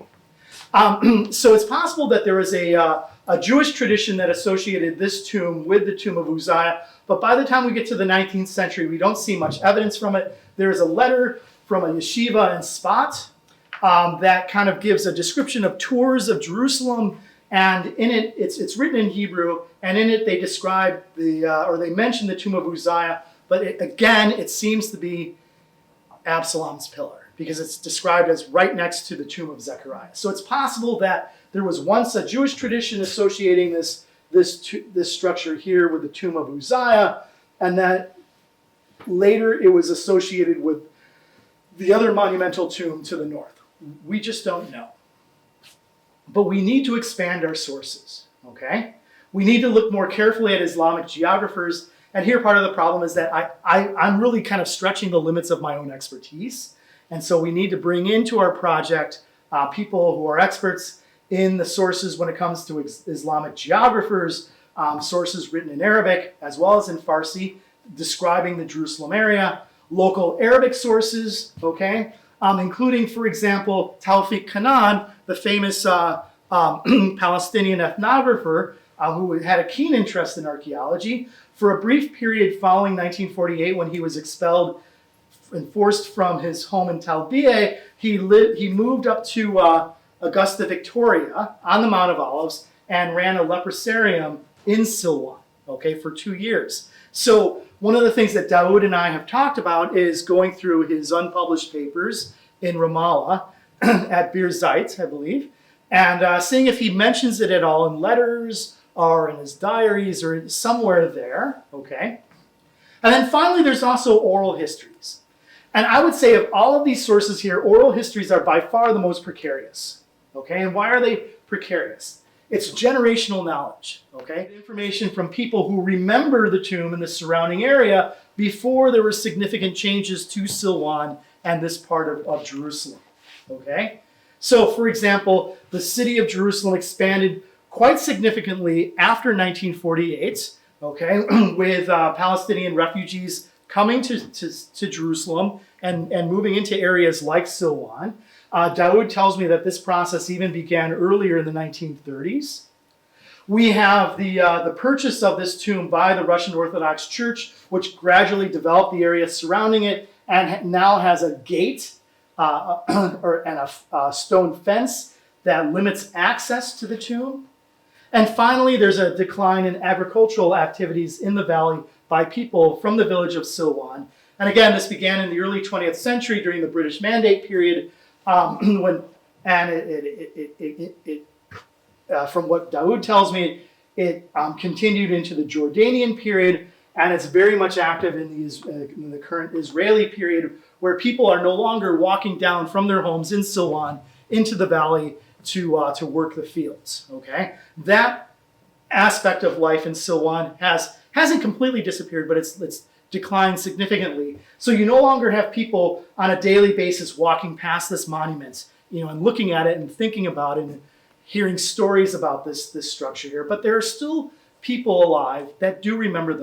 So it's possible that there is a Jewish tradition that associated this tomb with the tomb of Uzziah, but by the time we get to the 19th century, we don't see much evidence from it. There is a letter from a yeshiva in Sfat that kind of gives a description of tours of Jerusalem, and in it, it's written in Hebrew, and in it they describe or they mention the tomb of Uzziah, but again, it seems to be Absalom's pillar, because it's described as right next to the tomb of Zechariah. So it's possible that there was once a Jewish tradition associating this structure here with the tomb of Uzziah, and that later it was associated with the other monumental tomb to the north. We just don't know. But we need to expand our sources, okay? We need to look more carefully at Islamic geographers, and here part of the problem is that I'm really kind of stretching the limits of my own expertise, and so we need to bring into our project people who are experts in the sources when it comes to Islamic geographers, sources written in Arabic as well as in Farsi, describing the Jerusalem area, local Arabic sources, okay, including, for example, Tawfiq Kanan, the famous Palestinian ethnographer who had a keen interest in archaeology. For a brief period following 1948, when he was expelled and forced from his home in Talbieh, he moved up to Augusta, Victoria, on the Mount of Olives, and ran a leprosarium in Silwan, okay, for 2 years. So one of the things that Daoud and I have talked about is going through his unpublished papers in Ramallah at Bir Zayt, I believe, and seeing if he mentions it at all in letters or in his diaries or somewhere there, okay? And then finally, there's also oral histories. And I would say of all of these sources here, oral histories are by far the most precarious, okay? And why are they precarious? It's generational knowledge, okay? Information from people who remember the tomb and the surrounding area before there were significant changes to Silwan and this part of Jerusalem, okay? So, for example, the city of Jerusalem expanded quite significantly after 1948, okay, with Palestinian refugees coming to Jerusalem and moving into areas like Silwan. Daoud tells me that this process even began earlier in the 1930s. We have the purchase of this tomb by the Russian Orthodox Church, which gradually developed the area surrounding it and now has a gate and a stone fence that limits access to the tomb. And finally, there's a decline in agricultural activities in the valley by people from the village of Silwan. And again, this began in the early 20th century during the British Mandate period, from what Daoud tells me, it continued into the Jordanian period, and it's very much active in the current Israeli period, where people are no longer walking down from their homes in Silwan into the valley to work the fields. Okay, that aspect of life in Silwan hasn't completely disappeared, but it's declined significantly. So you no longer have people on a daily basis walking past this monument, and looking at it and thinking about it and hearing stories about this structure here. But there are still people alive that do remember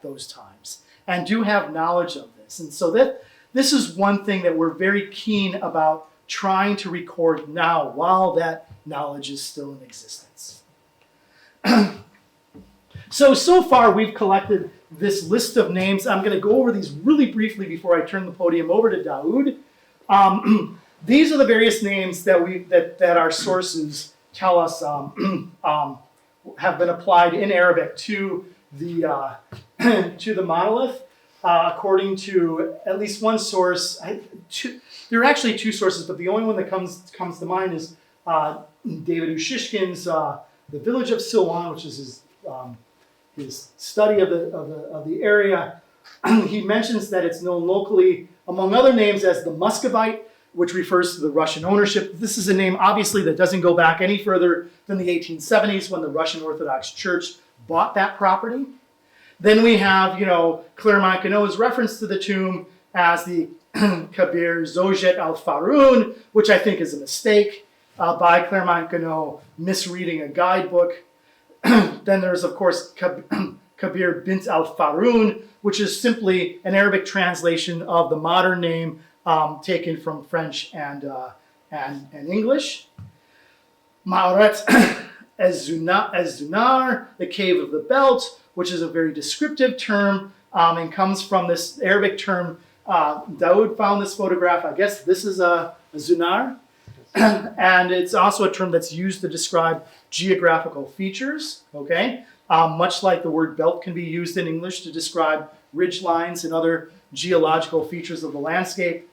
those times and do have knowledge of this. And so this is one thing that we're very keen about trying to record now while that knowledge is still in existence. So far we've collected this list of names. I'm going to go over these really briefly before I turn the podium over to Daoud. These are the various names that our sources tell us have been applied in Arabic to the monolith. According to at least one source, there are actually two sources, but the only one that comes to mind is David Ushishkin's The Village of Silwan, which is his study of the area. He mentions that it's known locally, among other names, as the Muscovite, which refers to the Russian ownership. This is a name, obviously, that doesn't go back any further than the 1870s when the Russian Orthodox Church bought that property. Then we have, Clermont-Ganneau's reference to the tomb as the Kabir Zojet al-Faroun, which I think is a mistake by Clermont-Ganneau, misreading a guidebook. Then there's, of course, Kabir bint al-Faroun, which is simply an Arabic translation of the modern name taken from French and English. Ma'aret az-Zunar, the Cave of the Belt, which is a very descriptive term and comes from this Arabic term. Daoud found this photograph. I guess this is a Zunar. And it's also a term that's used to describe geographical features, okay? Much like the word belt can be used in English to describe ridge lines and other geological features of the landscape.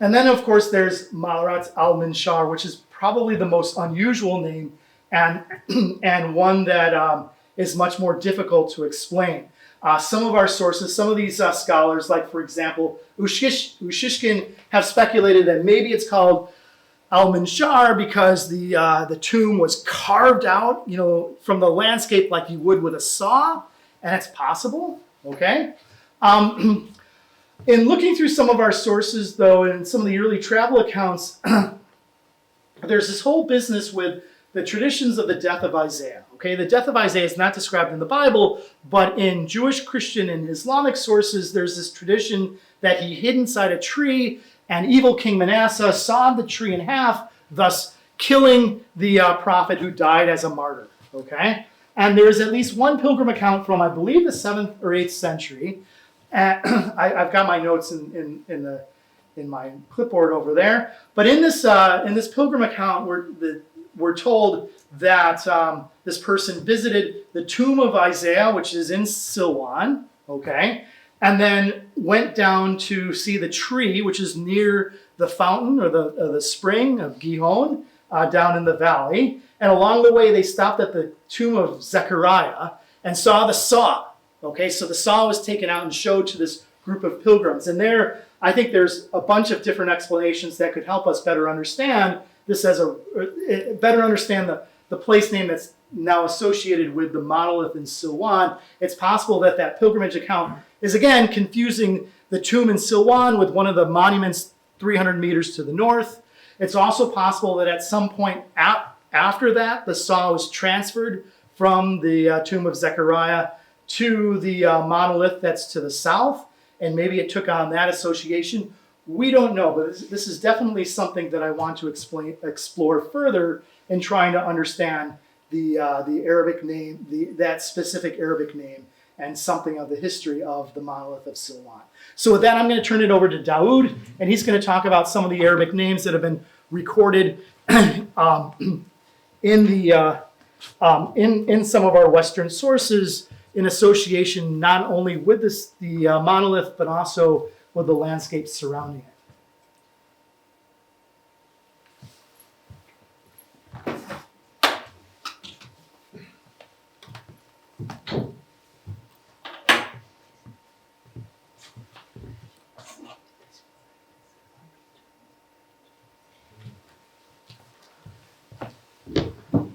And then, of course, there's Ma'arat al-Minshar, which is probably the most unusual name and one that is much more difficult to explain. Some of our sources, some of these scholars, like, for example, Ushishkin, have speculated that maybe it's called al-Minshar because the tomb was carved out, from the landscape like you would with a saw, and it's possible, okay? In looking through some of our sources, though, and some of the early travel accounts, there's this whole business with the traditions of the death of Isaiah. Okay, the death of Isaiah is not described in the Bible, but in Jewish, Christian, and Islamic sources, there's this tradition that he hid inside a tree, and evil King Manasseh sawed the tree in half, thus killing the prophet who died as a martyr. Okay, and there's at least one pilgrim account from, I believe, the 7th or 8th century. I've got my notes in my clipboard over there. But in this pilgrim account, we're told that this person visited the tomb of Isaiah, which is in Silwan, okay, and then went down to see the tree, which is near the fountain or the spring of Gihon down in the valley. And along the way, they stopped at the tomb of Zechariah and saw the saw. Okay, so the saw was taken out and showed to this group of pilgrims. And there, I think there's a bunch of different explanations that could help us better understand this better understand the place name that's now associated with the monolith in Silwan. It's possible that pilgrimage account is, again, confusing the tomb in Silwan with one of the monuments 300 meters to the north. It's also possible that at some point after that, the saw was transferred from the tomb of Zechariah to the monolith that's to the south, and maybe it took on that association. We don't know, but this is definitely something that I want to explore further in trying to understand the Arabic name, that specific Arabic name, and something of the history of the monolith of Silwan. So with that, I'm going to turn it over to Daoud, and he's going to talk about some of the Arabic names that have been recorded in some of our Western sources in association not only with the monolith, but also with the landscape surrounding it.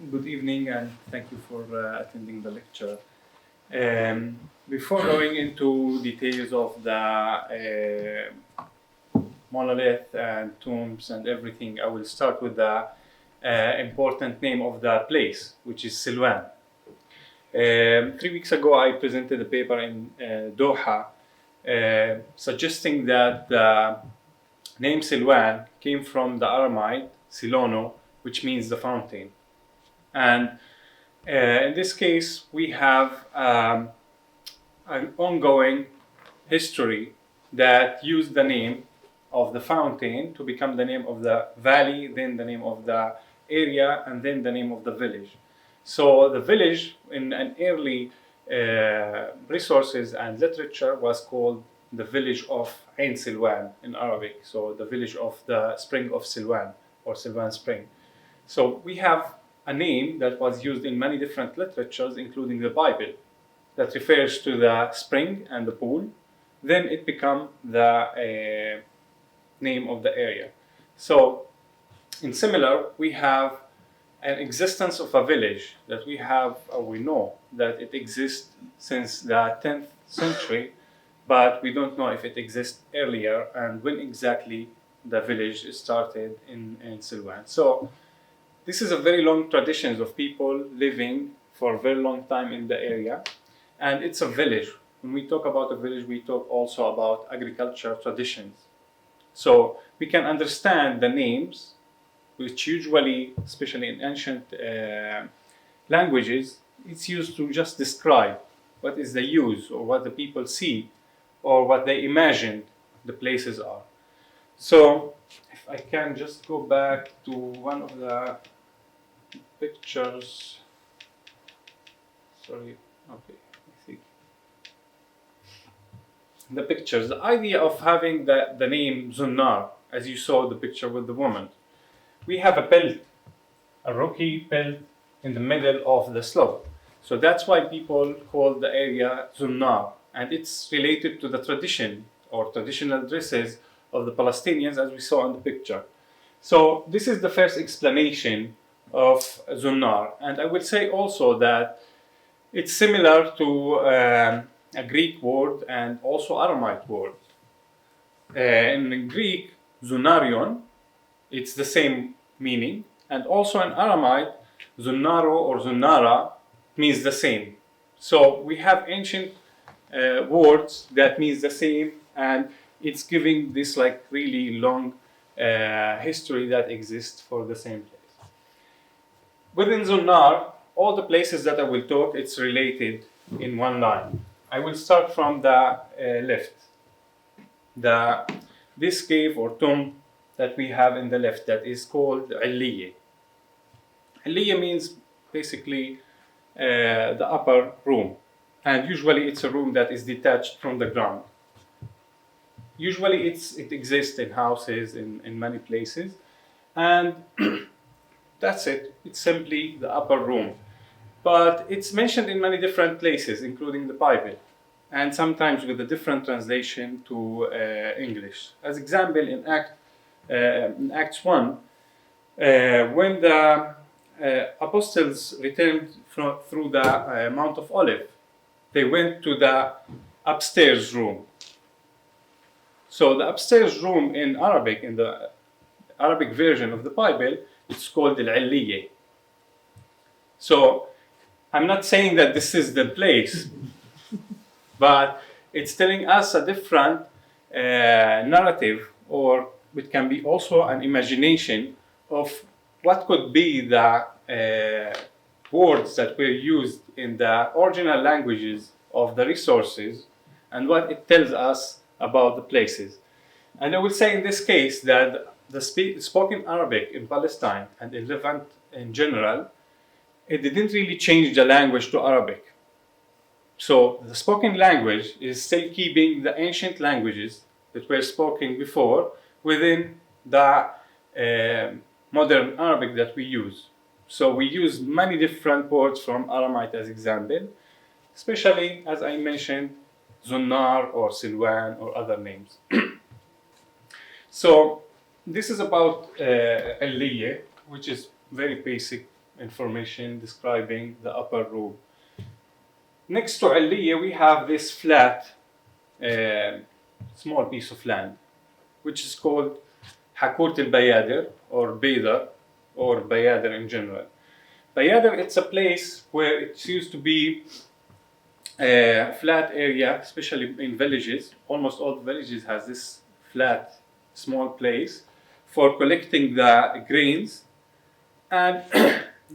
Good evening, and thank you for attending the lecture. Before going into details of the monolith and tombs and everything, I will start with the important name of the place, which is Silwan. 3 weeks ago, I presented a paper in Doha suggesting that the name Silwan came from the Aramite Silono, which means the fountain. And in this case, we have an ongoing history that used the name of the fountain to become the name of the valley, then the name of the area, and then the name of the village. So the village in an early resources and literature was called the village of Ain Silwan in Arabic. So the village of the spring of Silwan or Silwan spring. So we have a name that was used in many different literatures, including the Bible, that refers to the spring and the pool. Then it becomes the name of the area. So in similar, we have an existence of a village that we have, or we know that it exists since the 10th century, but we don't know if it exists earlier and when exactly the village started in Silwan. So this is a very long tradition of people living for a very long time in the area, and it's a village. When we talk about a village, we talk also about agriculture traditions. So we can understand the names, which usually, especially in ancient languages, it's used to just describe what is the use or what the people see or what they imagine the places are. So if I can just go back to one of the pictures. Sorry, okay, I think. The pictures, the idea of having the name Zunnar, as you saw the picture with the woman. We have a belt, a rocky belt in the middle of the slope. So that's why people call the area Zunnar. And it's related to the tradition or traditional dresses of the Palestinians, as we saw in the picture. So this is the first explanation of Zunnar. And I will say also that it's similar to a Greek word and also Aramite word. In Greek, Zunarion, it's the same meaning. And also in Aramite, Zunnaro or Zunnara means the same. So we have ancient words that means the same, and it's giving this like really long history that exists for the same place. Within Zunnar, all the places that I will talk, it's related in one line. I will start from the left. This cave or tomb that we have in the left that is called Aliyah. Aliyah means basically the upper room, and usually it's a room that is detached from the ground. Usually it exists in houses in many places, and that's it. It's simply the upper room. But it's mentioned in many different places, including the Bible, and sometimes with a different translation to English. As example, in Acts 1, when the apostles returned through the Mount of Olives, they went to the upstairs room. So the upstairs room in Arabic, in the Arabic version of the Bible, it's called Al-Aliyah. So I'm not saying that this is the place, but it's telling us a different narrative, or it can be also an imagination of what could be the words that were used in the original languages of the resources and what it tells us about the places. And I will say in this case that the spoken Arabic in Palestine and in Levant in general, it didn't really change the language to Arabic. So the spoken language is still keeping the ancient languages that were spoken before within the modern Arabic that we use. So we use many different words from Aramite as example, especially as I mentioned, Zunnar or Silwan or other names. So this is about Aliyah, which is very basic information describing the upper room. Next to Aliyah, we have this flat, small piece of land, which is called Hakut al-Bayadir or Baydar or Bayadir in general. Bayadir, it's a place where it used to be flat area, especially in villages. Almost all villages has this flat, small place for collecting the grains, and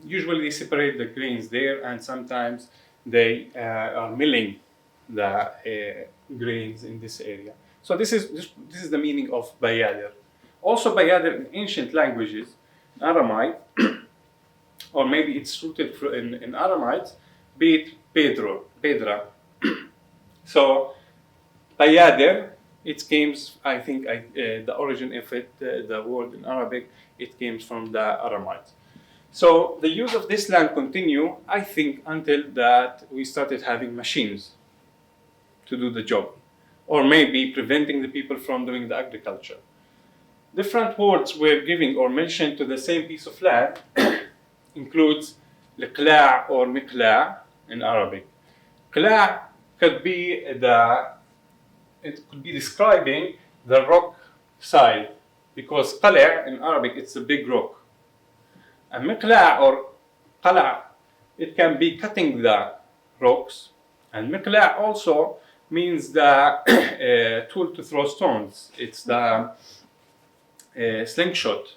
usually they separate the grains there, and sometimes they are milling the grains in this area. So this is the meaning of bayadir. Also, bayadir in ancient languages, Aramite, or maybe it's rooted in Aramite, be it Pedra. So bayadir, it came, I think, the origin of it, the word in Arabic, it came from the Aramite. So the use of this land continued, I think, until that we started having machines to do the job, or maybe preventing the people from doing the agriculture. Different words were given or mentioned to the same piece of land, includes liqla' or miqla' in Arabic. Qla' could be describing the rock side, because qala' in Arabic it's a big rock. And miqla' or qala', it can be cutting the rocks, and miqla' also means the tool to throw stones. It's the slingshot,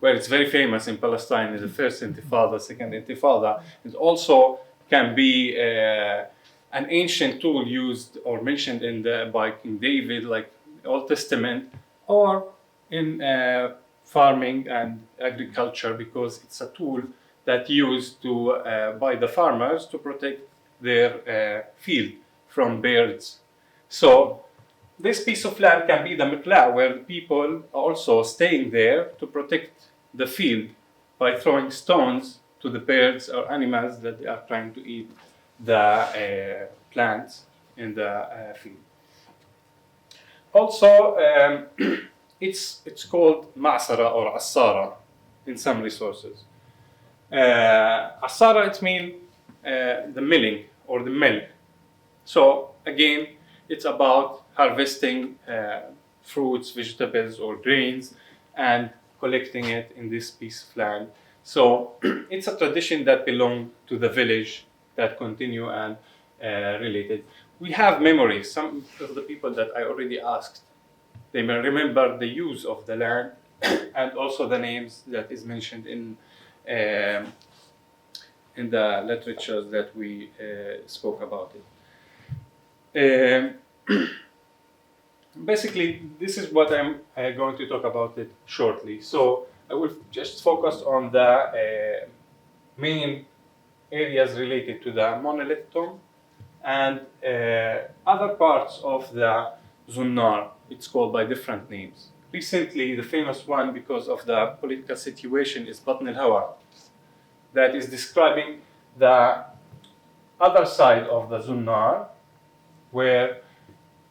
where it's very famous in Palestine, is the first intifada, second intifada. It also can be an ancient tool used or mentioned by King David, like Old Testament, or in farming and agriculture, because it's a tool that used by the farmers to protect their field from birds. So this piece of land can be the miqla', where people are also staying there to protect the field by throwing stones to the birds or animals that they are trying to eat the plants in the field. Also, it's called ma'sara or asara in some resources. Asara, it means the milling or the mill. So again, it's about harvesting fruits, vegetables, or grains, and collecting it in this piece of land. So it's a tradition that belongs to the village, that continue and related. We have memories. Some of the people that I already asked, they may remember the use of the land and also the names that is mentioned in the literatures that we spoke about it. Basically, this is what I'm going to talk about it shortly. So I will just focus on the main areas related to the monolith tomb and other parts of the Zunnar. It's called by different names. Recently, the famous one, because of the political situation, is Batn al-Hawa, that is describing the other side of the Zunnar, where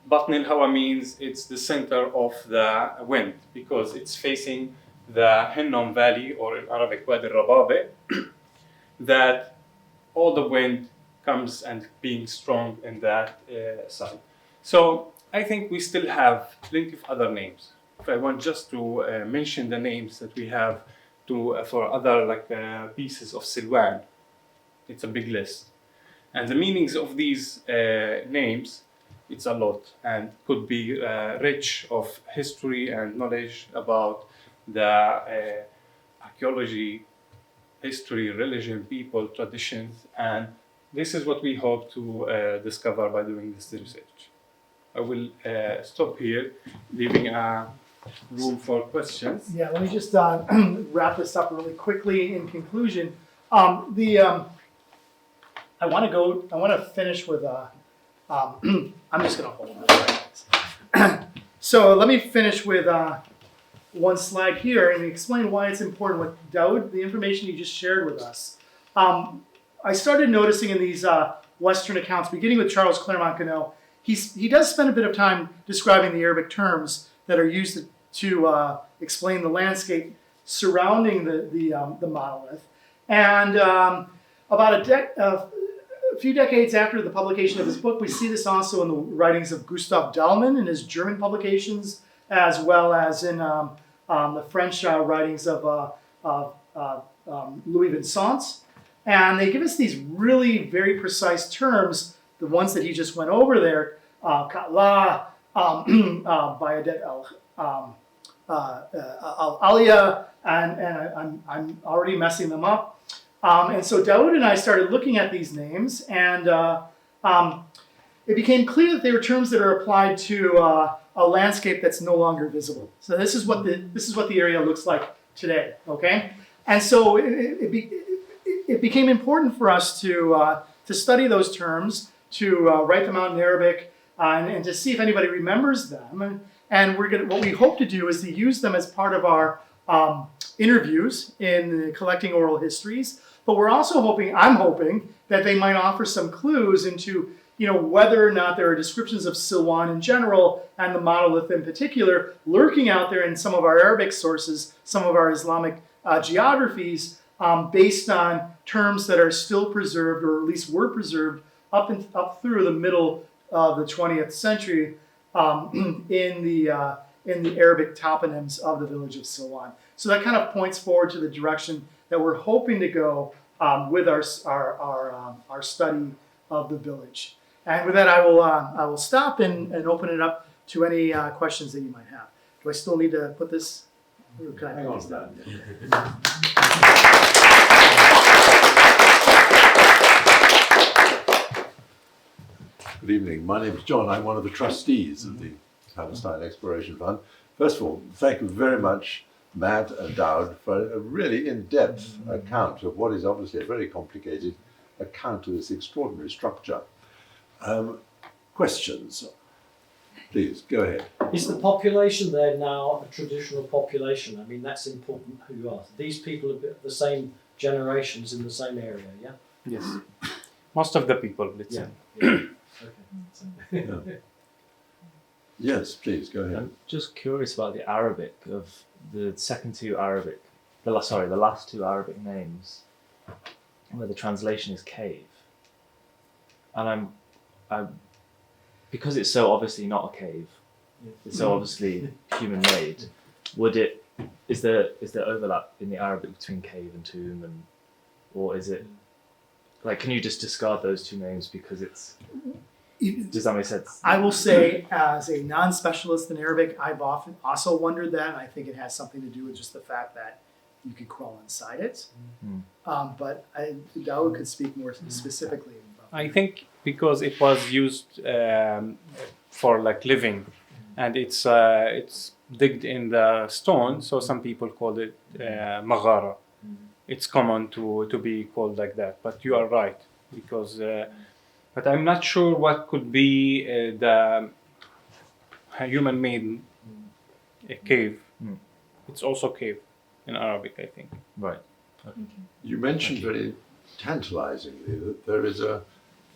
Batn al-Hawa means it's the center of the wind, because it's facing the Hinnom Valley, or in Arabic, Wadi al-Rababe, that all the wind comes and being strong in that side. So I think we still have plenty of other names. If I want just to mention the names that we have for other pieces of Silwan, it's a big list. And the meanings of these names, it's a lot, and could be rich of history and knowledge about the archaeology, history, religion, people, traditions, and this is what we hope to discover by doing this research. I will stop here, leaving a room for questions. Yeah, let me just wrap this up really quickly. In conclusion, I want to finish with I'm just going to hold this. So let me finish with one slide here and explain why it's important with Daoud, the information you just shared with us. I started noticing in these Western accounts, beginning with Charles Clermont-Ganneau, he does spend a bit of time describing the Arabic terms that are used to explain the landscape surrounding the monolith. And about a few decades after the publication of his book, we see this also in the writings of Gustave Dalman in his German publications, as well as in the French writings of Louis Vincent. And they give us these really very precise terms the ones that he just went over there, Ka'la, Bayadet al-Aliyah, and I'm already messing them up. And so Daoud and I started looking at these names, and it became clear that they were terms that are applied to a landscape that's no longer visible. So this is what the area looks like today. Okay, and so it became important for us to study those terms, to write them out in Arabic, and to see if anybody remembers them. And what we hope to do is to use them as part of our interviews in collecting oral histories. But we're also I'm hoping that they might offer some clues into, whether or not there are descriptions of Silwan in general and the monolith in particular lurking out there in some of our Arabic sources, some of our Islamic geographies, based on terms that are still preserved, or at least were preserved up through the middle of the 20th century in the Arabic toponyms of the village of Silwan. So that kind of points forward to the direction that we're hoping to go with our study of the village. And with that, I will stop and open it up to any questions that you might have. Do I still need to put this? Or can I put this down? Good evening. My name is John. I'm one of the trustees of the Palestine Exploration Fund. First of all, thank you very much, Matt and Daoud, for a really in-depth account of what is obviously a very complicated account of this extraordinary structure. Questions? Please, go ahead. Is the population there now a traditional population? I mean, that's important who you are. These people are the same generations in the same area, yeah? Yes. Most of the people, let's say. Yeah. Okay. Yeah. Yes, please, go ahead. I'm just curious about the Arabic of the last two Arabic names, where the translation is cave. And I'm because it's so obviously not a cave, it's so obviously human-made. Is there overlap in the Arabic between cave and tomb, or is it like, can you just discard those two names because it's? Does that make sense? I will say, as a non-specialist in Arabic, I've often also wondered that, and I think it has something to do with just the fact that you could crawl inside it. But Daoud could speak more specifically about that. I think because it was used for like living, and it's digged in the stone, so some people call it maghara. It's common to be called like that, but you are right, because but I'm not sure what could be the human-made cave. It's also cave in Arabic, I think. Right. Okay. You mentioned very tantalizingly that there is the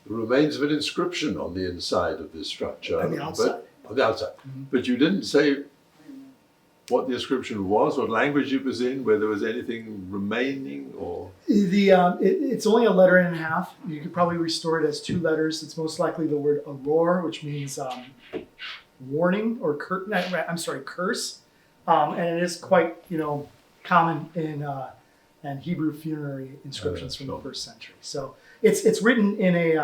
remains of an inscription on the inside of this structure. On the outside. On the outside. But you didn't say what the inscription was, what language it was in, whether there was anything remaining, or? It's only a letter and a half. You could probably restore it as two letters. It's most likely the word aror, which means warning, or curse. And it is quite, common in Hebrew funerary inscriptions from the first century. So it's written in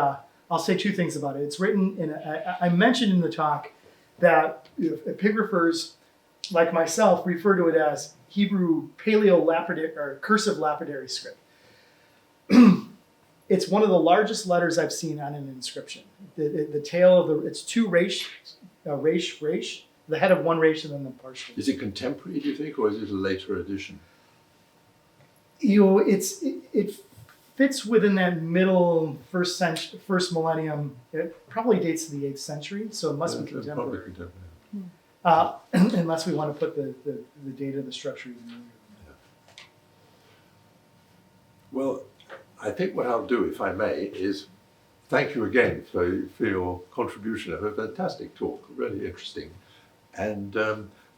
I'll say two things about it. It's written in I mentioned in the talk that epigraphers like myself refer to it as Hebrew paleo-lapidary or cursive lapidary script. It's one of the largest letters I've seen on an inscription. The tail of it's two resh, the head of one resh and then the parsha. Is it contemporary, do you think, or is it a later edition? It fits within that middle first millennium. It probably dates to the 8th century, so it must be contemporary. Probably contemporary. Unless we want to put the date of the structure even earlier. Yeah. Well, I think what I'll do, if I may, is thank you again for your contribution of a fantastic talk, really interesting. And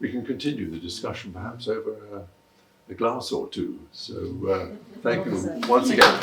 we can continue the discussion perhaps over a glass or two. So thank you once again.